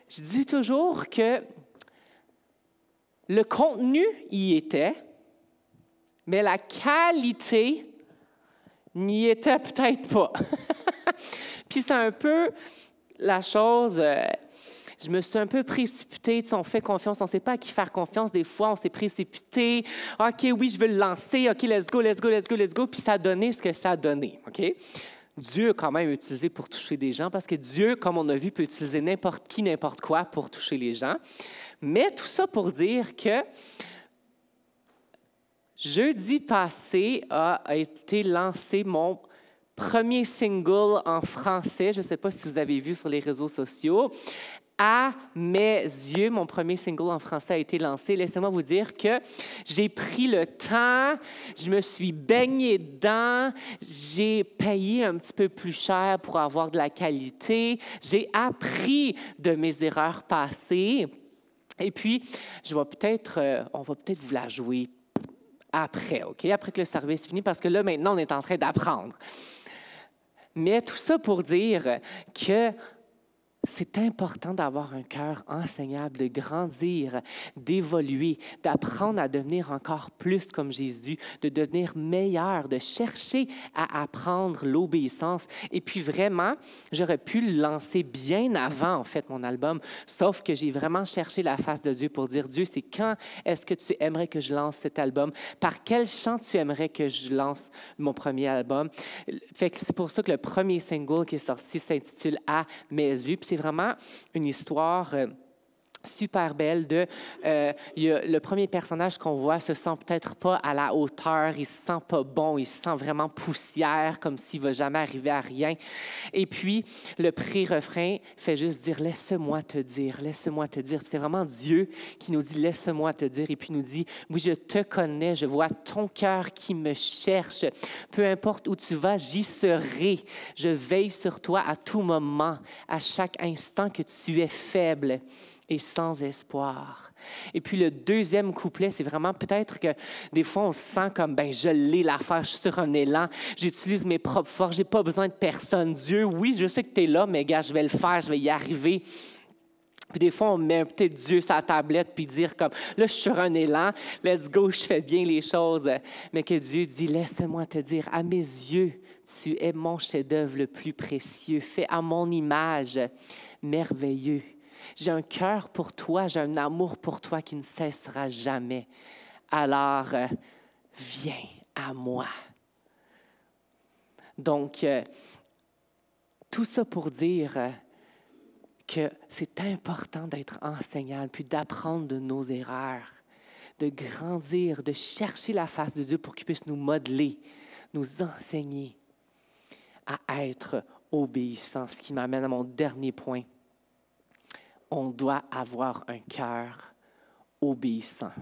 je dis toujours que le contenu y était, mais la qualité n'y était peut-être pas. Puis c'est un peu la chose, je me suis un peu précipitée, on fait confiance, on ne sait pas à qui faire confiance des fois, on s'est précipité, OK, oui, je veux le lancer, OK, let's go, puis ça a donné ce que ça a donné, OK? Dieu a quand même utilisé pour toucher des gens, parce que Dieu, comme on a vu, peut utiliser n'importe qui, n'importe quoi pour toucher les gens. Mais tout ça pour dire que jeudi passé a été lancé mon premier single en français. Je ne sais pas si vous avez vu sur les réseaux sociaux. À mes yeux, mon premier single en français a été lancé. Laissez-moi vous dire que j'ai pris le temps, je me suis baignée dedans, j'ai payé un petit peu plus cher pour avoir de la qualité, j'ai appris de mes erreurs passées. Et puis, on va peut-être vous la jouer après, OK? Après que le service finit, parce que là, maintenant, on est en train d'apprendre. Mais tout ça pour dire que C'est important d'avoir un cœur enseignable, de grandir, d'évoluer, d'apprendre à devenir encore plus comme Jésus, de devenir meilleur, de chercher à apprendre l'obéissance. Et puis vraiment, j'aurais pu le lancer bien avant, en fait, mon album, sauf que j'ai vraiment cherché la face de Dieu pour dire, Dieu, c'est quand est-ce que tu aimerais que je lance cet album? Par quel chant tu aimerais que je lance mon premier album? Fait que c'est pour ça que le premier single qui est sorti s'intitule « À mes yeux ». C'est vraiment une histoire super belle il y a le premier personnage qu'on voit se sent peut-être pas à la hauteur, il se sent pas bon, il se sent vraiment poussière, comme s'il va jamais arriver à rien. Et puis, le pré-refrain fait juste dire « Laisse-moi te dire, laisse-moi te dire ». C'est vraiment Dieu qui nous dit « Laisse-moi te dire ». Et puis, il nous dit « Oui, je te connais, je vois ton cœur qui me cherche. Peu importe où tu vas, j'y serai. Je veille sur toi à tout moment, à chaque instant que tu es faible et sans espoir. » Et puis le deuxième couplet, c'est vraiment peut-être que des fois, on se sent comme, ben je l'ai l'affaire, je suis sur un élan, j'utilise mes propres forces, j'ai pas besoin de personne. Dieu, oui, je sais que tu es là, mais gars, je vais le faire, je vais y arriver. Puis des fois, on met peut-être Dieu sur la tablette puis dire comme, là, je suis sur un élan, let's go, je fais bien les choses. Mais que Dieu dit, laisse-moi te dire, à mes yeux, tu es mon chef-d'œuvre le plus précieux, fait à mon image, merveilleux. J'ai un cœur pour toi, j'ai un amour pour toi qui ne cessera jamais. Alors, viens à moi. Donc, tout ça pour dire que c'est important d'être enseignable, puis d'apprendre de nos erreurs, de grandir, de chercher la face de Dieu pour qu'il puisse nous modeler, nous enseigner à être obéissants. Ce qui m'amène à mon dernier point. On doit avoir un cœur obéissant.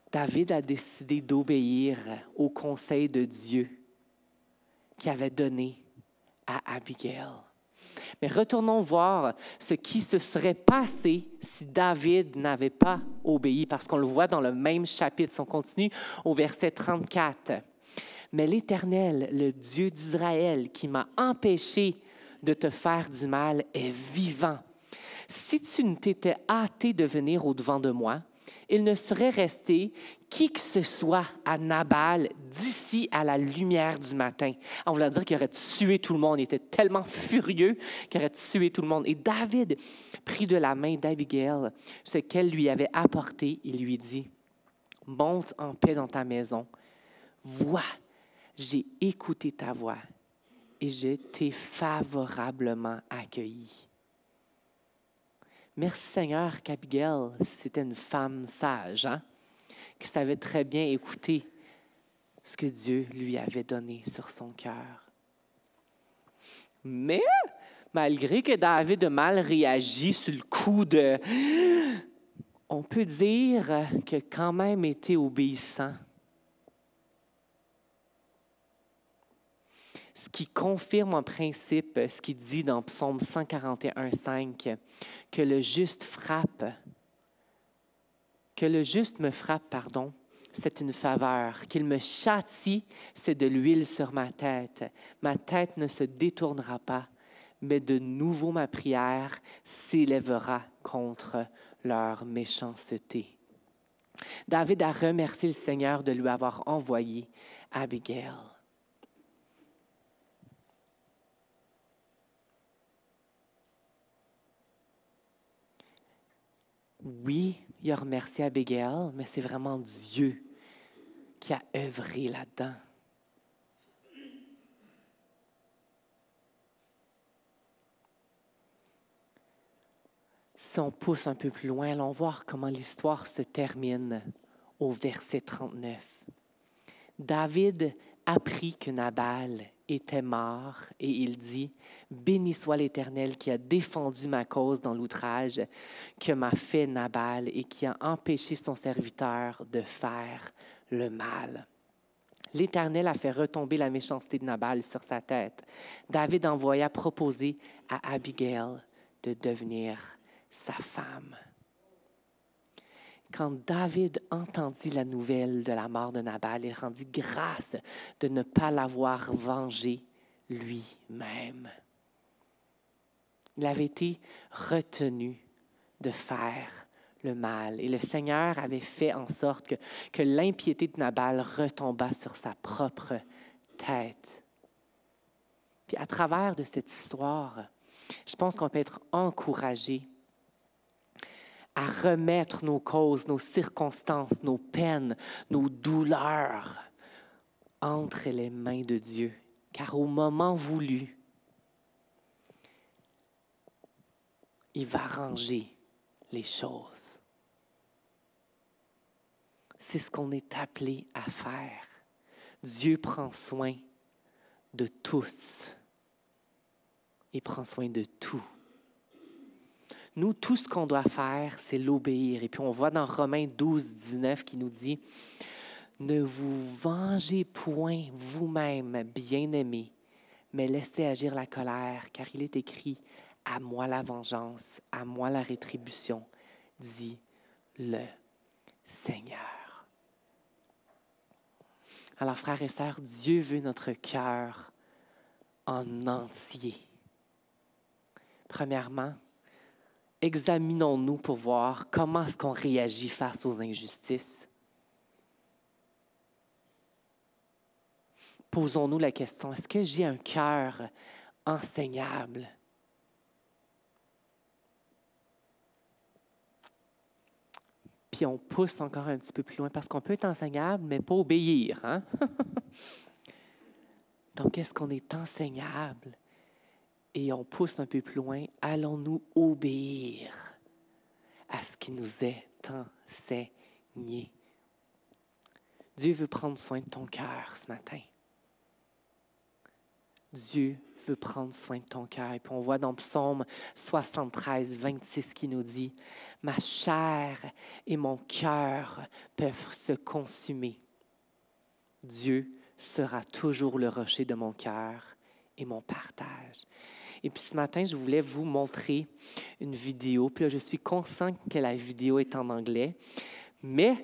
David a décidé d'obéir au conseil de Dieu qu'il avait donné à Abigail. Mais retournons voir ce qui se serait passé si David n'avait pas obéi, parce qu'on le voit dans le même chapitre. Si on continue au verset 34. « Mais l'Éternel, le Dieu d'Israël, qui m'a empêché de te faire du mal, est vivant. Si tu ne t'étais hâté de venir au-devant de moi, il ne serait resté qui que ce soit à Nabal d'ici à la lumière du matin. » En voulant dire qu'il aurait tué tout le monde. Il était tellement furieux qu'il aurait tué tout le monde. Et David prit de la main d'Abigail ce qu'elle lui avait apporté. Il lui dit, « Monte en paix dans ta maison. Vois, j'ai écouté ta voix et je t'ai favorablement accueilli. » Merci Seigneur qu'Abigail, c'était une femme sage, qui savait très bien écouter ce que Dieu lui avait donné sur son cœur. Mais, malgré que David a mal réagi sur le coup de... On peut dire qu'il a quand même été obéissant. Ce qui confirme en principe ce qu'il dit dans Psaume 141:5, que le juste me frappe, c'est une faveur. Qu'il me châtie, c'est de l'huile sur ma tête. Ma tête ne se détournera pas, mais de nouveau ma prière s'élèvera contre leur méchanceté. David a remercié le Seigneur de lui avoir envoyé Abigail. Oui, il a remercié Abigail, mais c'est vraiment Dieu qui a œuvré là-dedans. Si on pousse un peu plus loin, allons voir comment l'histoire se termine au verset 39. David apprit que Nabal était mort et il dit « Béni soit l'Éternel qui a défendu ma cause dans l'outrage que m'a fait Nabal et qui a empêché son serviteur de faire le mal. » L'Éternel a fait retomber la méchanceté de Nabal sur sa tête. David envoya proposer à Abigail de devenir sa femme. Quand David entendit la nouvelle de la mort de Nabal, il rendit grâce de ne pas l'avoir vengé lui-même. Il avait été retenu de faire le mal. Et le Seigneur avait fait en sorte que l'impiété de Nabal retombât sur sa propre tête. Puis à travers de cette histoire, je pense qu'on peut être encouragé à remettre nos causes, nos circonstances, nos peines, nos douleurs entre les mains de Dieu. Car au moment voulu, il va ranger les choses. C'est ce qu'on est appelé à faire. Dieu prend soin de tous. Il prend soin de tout. Nous, tout ce qu'on doit faire, c'est l'obéir. Et puis on voit dans Romains 12, 19 qui nous dit « Ne vous vengez point vous-même, bien-aimés, mais laissez agir la colère, car il est écrit « À moi la vengeance, à moi la rétribution, dit le Seigneur. » Alors, frères et sœurs, Dieu veut notre cœur en entier. Premièrement, examinons-nous pour voir comment est-ce qu'on réagit face aux injustices. Posons-nous la question, est-ce que j'ai un cœur enseignable? Puis on pousse encore un petit peu plus loin parce qu'on peut être enseignable, mais pas obéir. Hein? Donc, est-ce qu'on est enseignable? Et on pousse un peu plus loin, allons-nous obéir à ce qui nous est enseigné? Dieu veut prendre soin de ton cœur ce matin. Dieu veut prendre soin de ton cœur. Et puis on voit dans Psaume 73, 26 qui nous dit « Ma chair et mon cœur peuvent se consumer. Dieu sera toujours le rocher de mon cœur et mon partage. » Et puis ce matin, je voulais vous montrer une vidéo. Puis là, je suis conscient que la vidéo est en anglais, mais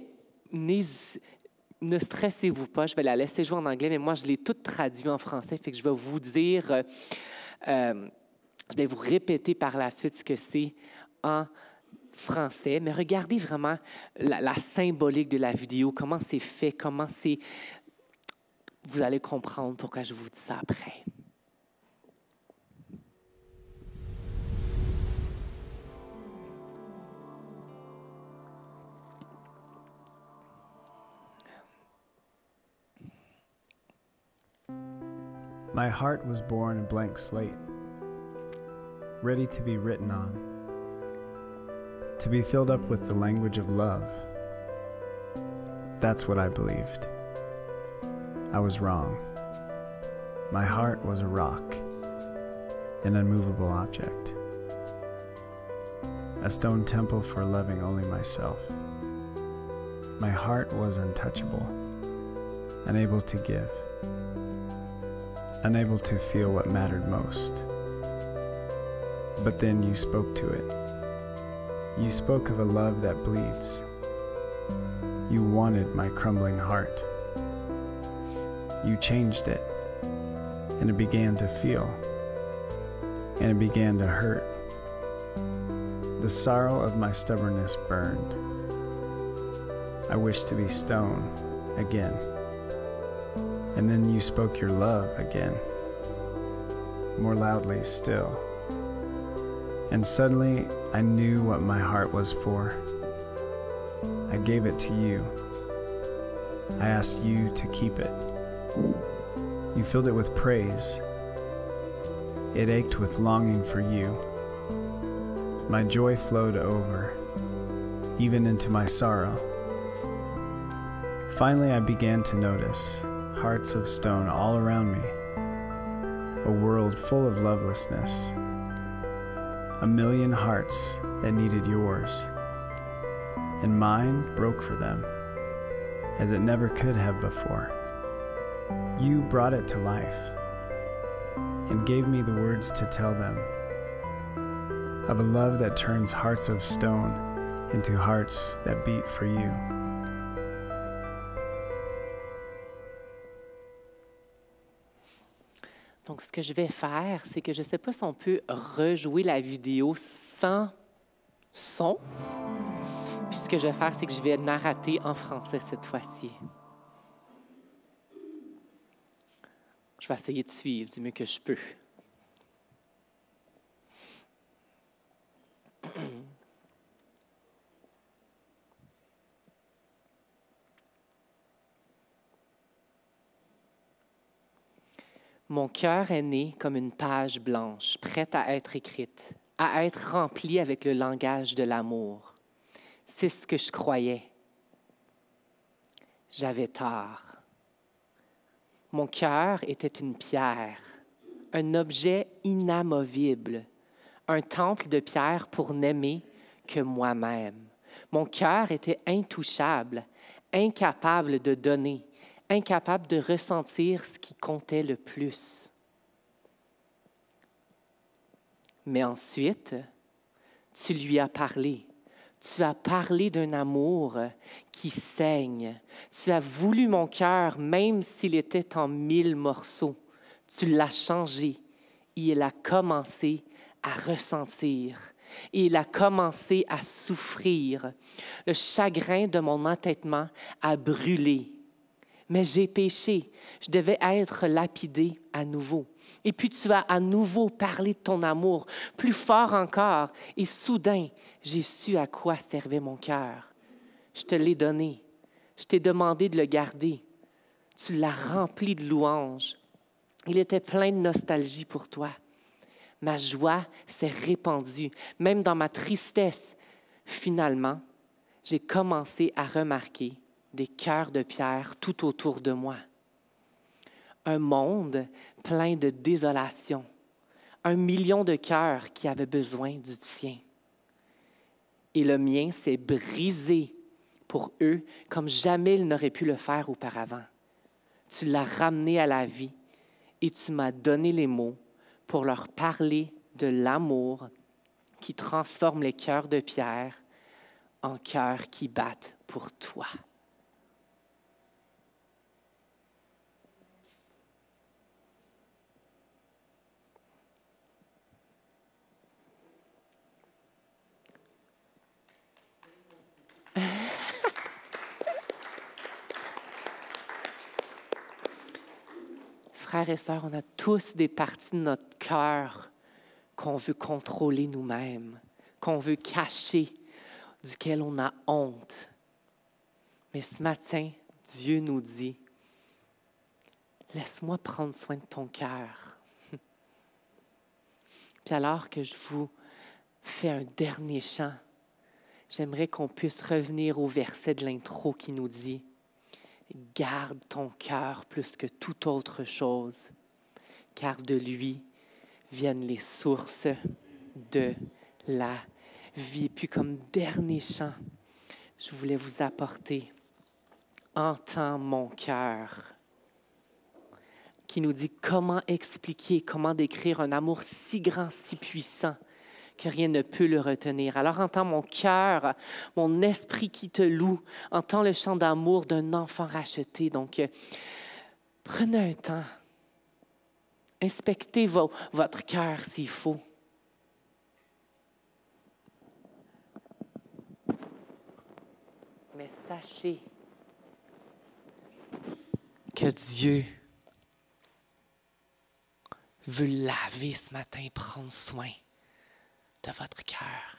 ne stressez-vous pas, je vais la laisser jouer en anglais, mais moi, je l'ai toute traduite en français, fait que je vais vous dire, je vais vous répéter par la suite ce que c'est en français, mais regardez vraiment la symbolique de la vidéo, comment c'est fait, comment c'est... Vous allez comprendre pourquoi je vous dis ça après. My heart was born a blank slate, ready to be written on, to be filled up with the language of love. That's what I believed. I was wrong. My heart was a rock, an unmovable object, a stone temple for loving only myself. My heart was untouchable, unable to give, unable to feel what mattered most. But then you spoke to it. You spoke of a love that bleeds. You wanted my crumbling heart. You changed it, and it began to feel, and it began to hurt. The sorrow of my stubbornness burned. I wished to be stone again. And then you spoke your love again, more loudly still. And suddenly I knew what my heart was for. I gave it to you. I asked you to keep it. You filled it with praise. It ached with longing for you. My joy flowed over, even into my sorrow. Finally, I began to notice hearts of stone all around me, a world full of lovelessness, a million hearts that needed yours, and mine broke for them, as it never could have before. You brought it to life, and gave me the words to tell them, of a love that turns hearts of stone into hearts that beat for you. Donc Donc, ce que je vais faire, c'est que je ne sais pas si on peut rejouer la vidéo sans son. Puis ce que je vais faire, c'est que je vais narrater en français cette fois-ci. Je vais essayer de suivre du mieux que je peux. Mon cœur est né comme une page blanche, prête à être écrite, à être remplie avec le langage de l'amour. C'est ce que je croyais. J'avais tort. Mon cœur était une pierre, un objet inamovible, un temple de pierre pour n'aimer que moi-même. Mon cœur était intouchable, incapable de donner, incapable de ressentir ce qui comptait le plus. Mais ensuite, tu lui as parlé. Tu as parlé d'un amour qui saigne. Tu as voulu mon cœur, même s'il était en 1000 morceaux. Tu l'as changé et il a commencé à ressentir. Et il a commencé à souffrir. Le chagrin de mon entêtement a brûlé. Mais j'ai péché. Je devais être lapidé à nouveau. Et puis tu as à nouveau parlé de ton amour, plus fort encore. Et soudain, j'ai su à quoi servait mon cœur. Je te l'ai donné. Je t'ai demandé de le garder. Tu l'as rempli de louanges. Il était plein de nostalgie pour toi. Ma joie s'est répandue, même dans ma tristesse. Finalement, j'ai commencé à remarquer des cœurs de pierre tout autour de moi. Un monde plein de désolation. 1 million de cœurs qui avaient besoin du tien. Et le mien s'est brisé pour eux comme jamais il n'aurait pu le faire auparavant. Tu l'as ramené à la vie et tu m'as donné les mots pour leur parler de l'amour qui transforme les cœurs de pierre en cœurs qui battent pour toi. Frères et sœurs, on a tous des parties de notre cœur qu'on veut contrôler nous-mêmes, qu'on veut cacher, duquel on a honte. Mais ce matin, Dieu nous dit, « Laisse-moi prendre soin de ton cœur. » Puis alors que je vous fais un dernier chant, j'aimerais qu'on puisse revenir au verset de l'intro qui nous dit « Garde ton cœur plus que toute autre chose, car de lui viennent les sources de la vie. » Puis comme dernier chant, je voulais vous apporter « Entends mon cœur » qui nous dit comment expliquer, comment décrire un amour si grand, si puissant, que rien ne peut le retenir. Alors entends mon cœur, mon esprit qui te loue, entends le chant d'amour d'un enfant racheté. Donc, prenez un temps, inspectez votre cœur s'il faut. Mais sachez que Dieu veut laver ce matin, prendre soin de votre cœur.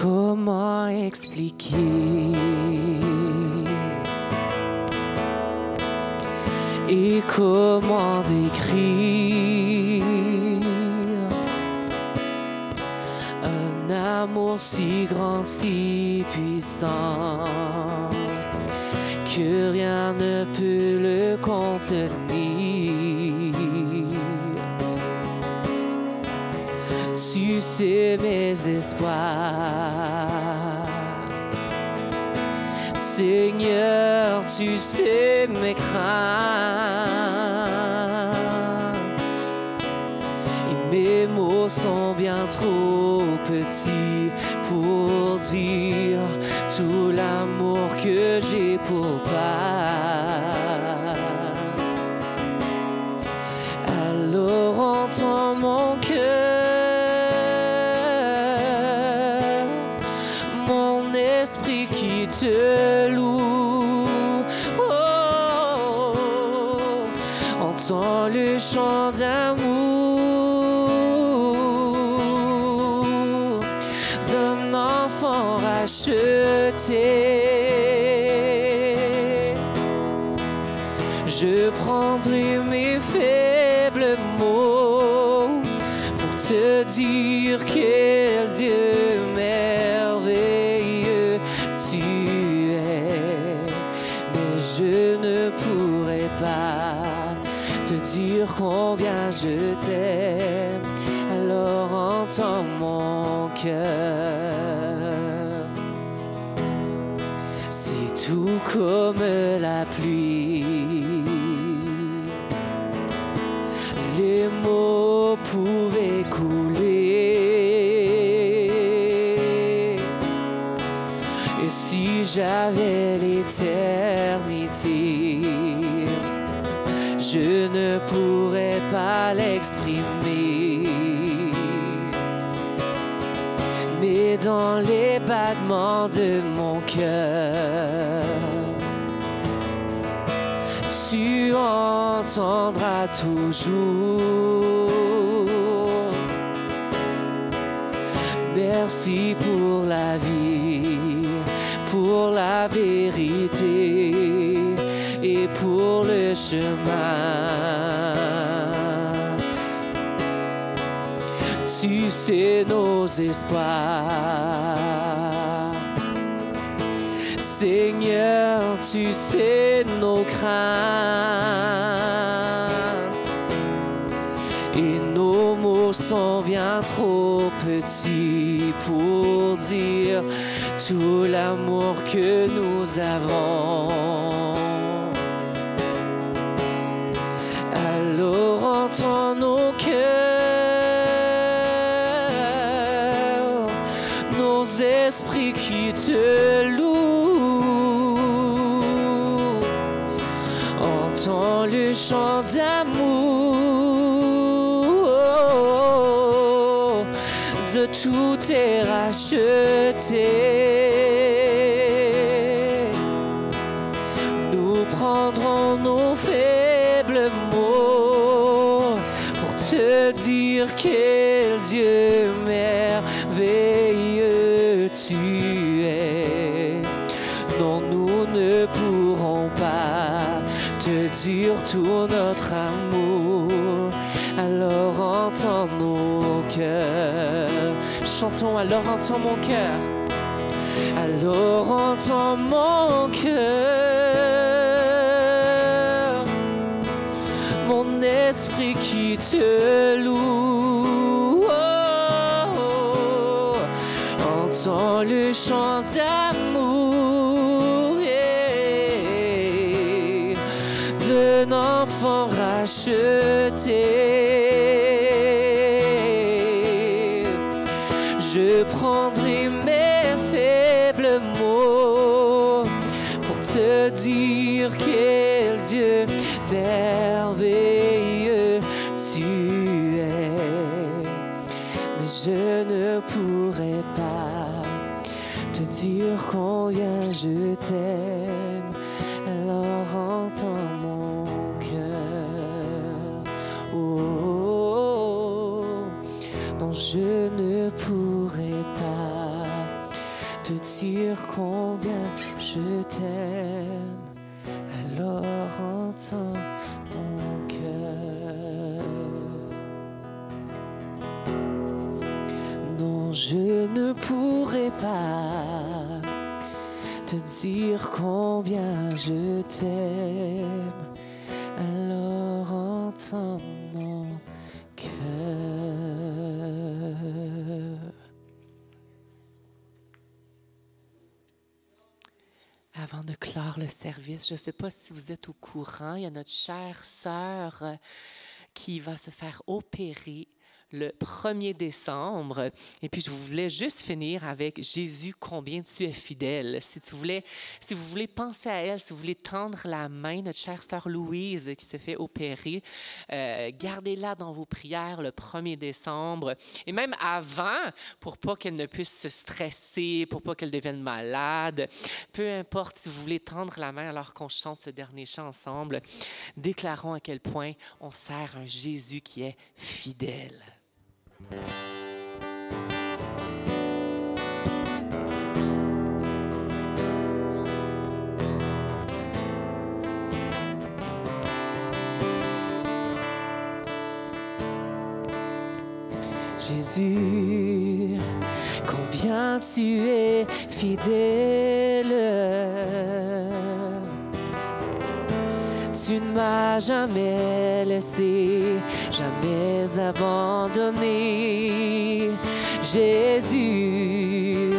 Comment expliquer et comment décrire un amour si grand, si puissant, que rien ne peut le contenir. Tu sais mes espoirs, Seigneur, tu sais mes craintes, et mes mots sont bien trop petits pour dire tout l'amour que j'ai pour toi. Alors entends mon cœur, mon esprit qui te loue. Oh, entends le chant d'amour d'un enfant racheté. Je prendrai mes faibles mots pour te dire quel Dieu merveilleux tu es. Mais je ne pourrai pas te dire combien je t'aime. Alors entends mon cœur. C'est tout comme la pluie. Les mots pouvaient couler. Et si j'avais l'éternité, je ne pourrais pas l'exprimer. Mais dans les battements de mon cœur, tu entendras toujours. Merci pour la vie, pour la vérité et pour le chemin. Tu sais nos espoirs, Seigneur, tu sais nos craintes, et nos mots sont bien trop petits pour dire tout l'amour que nous avons. Alors entends nos cœurs, nos esprits qui te louent. Entends le chant d'amour de tout est racheté. Nous prendrons nos faibles mots pour te dire quel Dieu merveilleux tu es. Non, nous ne pourrons pas te dire tout notre amour. Alors entends nos cœurs. Chantons, alors entends mon cœur. Alors entends mon cœur, mon esprit qui te loue. Oh, oh. Entends le chant d'amour d'un enfant racheté. Je prendrai mes faibles mots pour te dire quel Dieu merveilleux tu es. Mais je ne pourrai pas te dire combien je t'aime. Alors entends mon cœur. Oh, oh, oh. Non, je ne pourrai pas te dire combien je t'aime. Alors entends mon cœur. Non, je je ne pourrai pas te dire combien je t'aime. Alors entends mon cœur. Avant de clore le service, je ne sais pas si vous êtes au courant, il y a notre chère sœur qui va se faire opérer le 1er décembre. Et puis, je voulais juste finir avec Jésus, combien tu es fidèle. Si vous voulez penser à elle, si vous voulez tendre la main, notre chère sœur Louise qui se fait opérer, gardez-la dans vos prières le 1er décembre. Et même avant, pour pas qu'elle ne puisse se stresser, pour pas qu'elle devienne malade. Peu importe, si vous voulez tendre la main alors qu'on chante ce dernier chant ensemble, déclarons à quel point on sert un Jésus qui est fidèle. Jésus, combien tu es fidèle. Tu ne m'as jamais laissé, jamais abandonné. Jésus,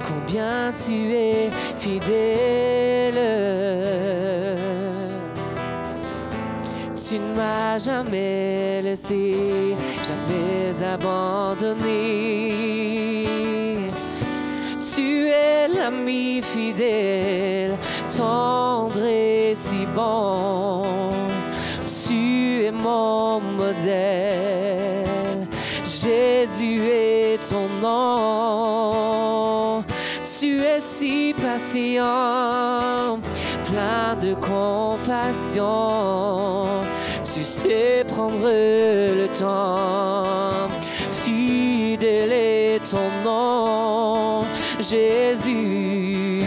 combien tu es fidèle. Tu ne m'as jamais laissé, jamais abandonné. Tu es l'ami fidèle, tendre et si bon. Tu es mon modèle, Jésus est ton nom. Tu es si patient, plein de compassion. Tu sais prendre le temps, fidèle est ton nom. Jésus,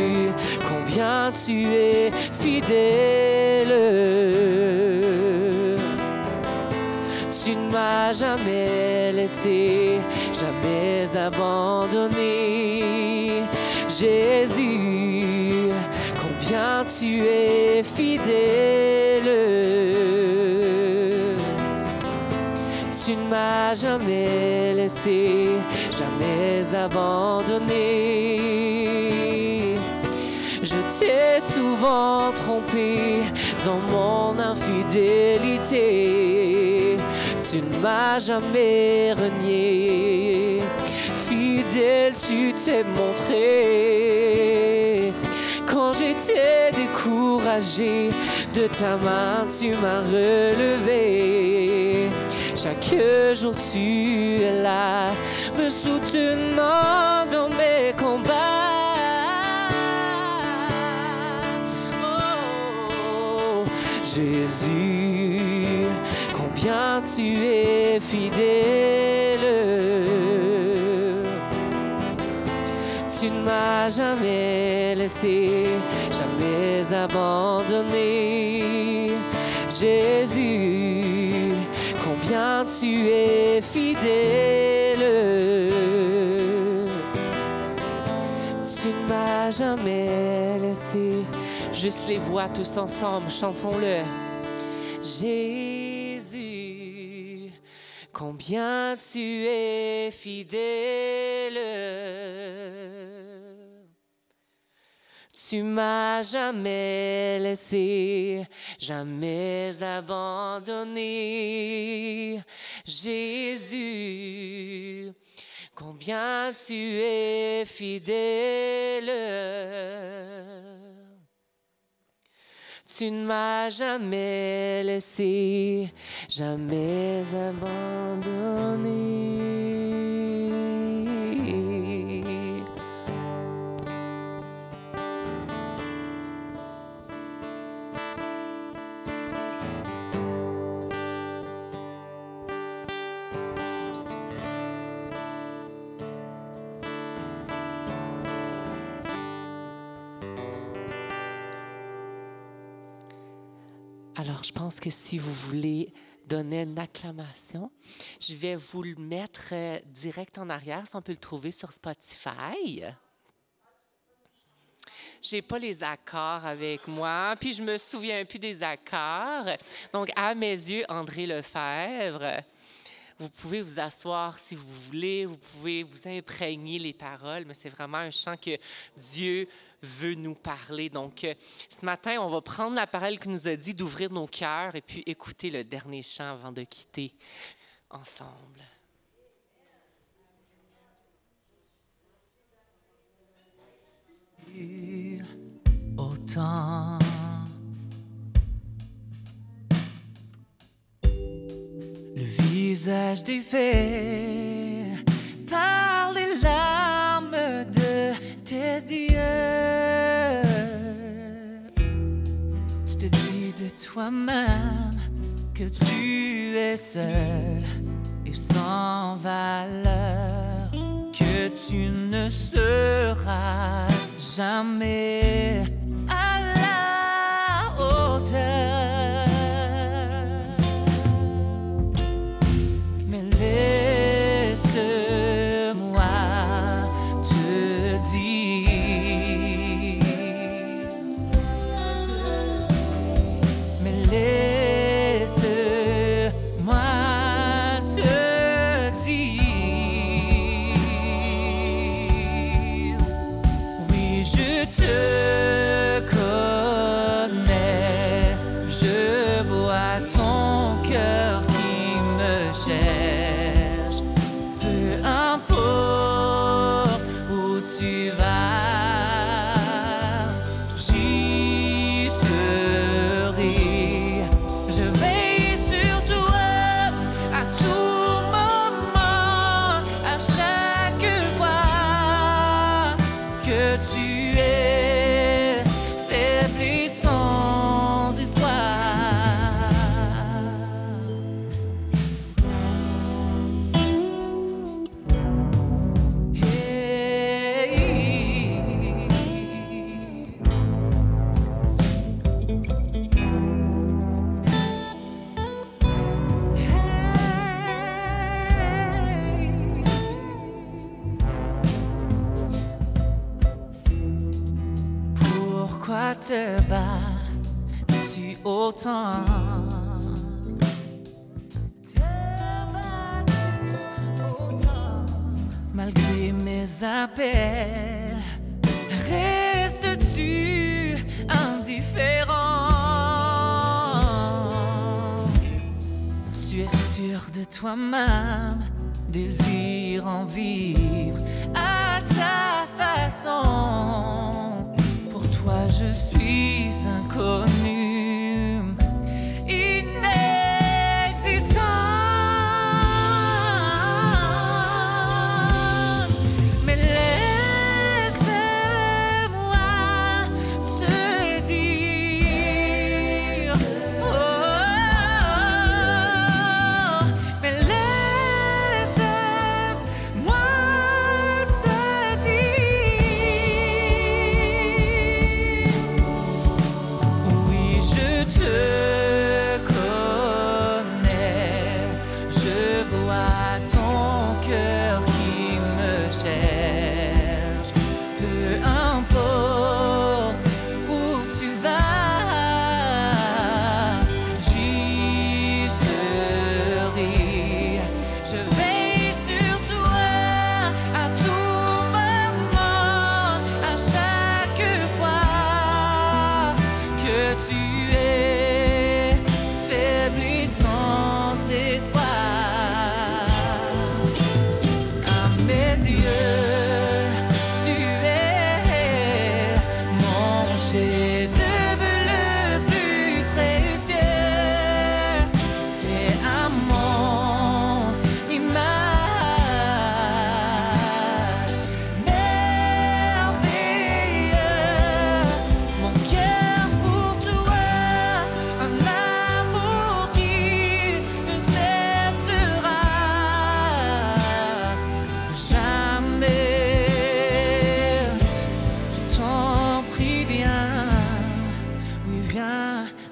combien tu es fidèle. Tu ne m'as jamais laissé, jamais abandonné. Jésus, combien tu es fidèle. Tu ne m'as jamais laissé, jamais abandonné. Je t'ai souvent trompé dans mon infidélité. Tu ne m'as jamais renié. Fidèle, tu t'es montré. Quand j'étais découragé, de ta main tu m'as relevé. Chaque jour tu es là, me soutenant dans mes combats. Oh, Jésus, combien tu es fidèle. Tu ne m'as jamais laissé, jamais abandonné. Jésus, combien tu es fidèle. Tu ne m'as jamais laissé. Juste les voix tous ensemble, chantons-le. Jésus, combien tu es fidèle. Tu m'as jamais laissé, jamais abandonné. Jésus, combien tu es fidèle. Tu ne m'as jamais laissé, jamais abandonné. Alors, je pense que si vous voulez donner une acclamation, je vais vous le mettre direct en arrière, si on peut le trouver sur Spotify. J'ai pas les accords avec moi, puis je me souviens plus des accords. Donc, à mes yeux, André Lefebvre. Vous pouvez vous asseoir si vous voulez, vous pouvez vous imprégner les paroles, mais c'est vraiment un chant que Dieu veut nous parler. Donc, ce matin, on va prendre la parole qu'il nous a dit d'ouvrir nos cœurs et puis écouter le dernier chant avant de quitter ensemble. Autant le visage défait par les larmes de tes yeux. Tu te dis de toi-même que tu es seul et sans valeur, que tu ne seras jamais à la hauteur. Mais laisse-moi te dire, mais laisse-moi te dire, oui, je te connais, je vois ton cœur qui me cherche. Peu importe où tu vas, j'y serai. Je veille sur toi à tout moment, à chaque fois que tu es faible et sans espoir. Pourquoi te bats-tu autant? Malgré mes appels, restes-tu indifférent? Tu es sûr de toi-même, désires en vivre à ta façon. Pour toi, je suis inconnu, inexistant. Mais laisse-moi te dire, oh, mais laisse-moi te dire, oui,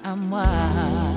à moi.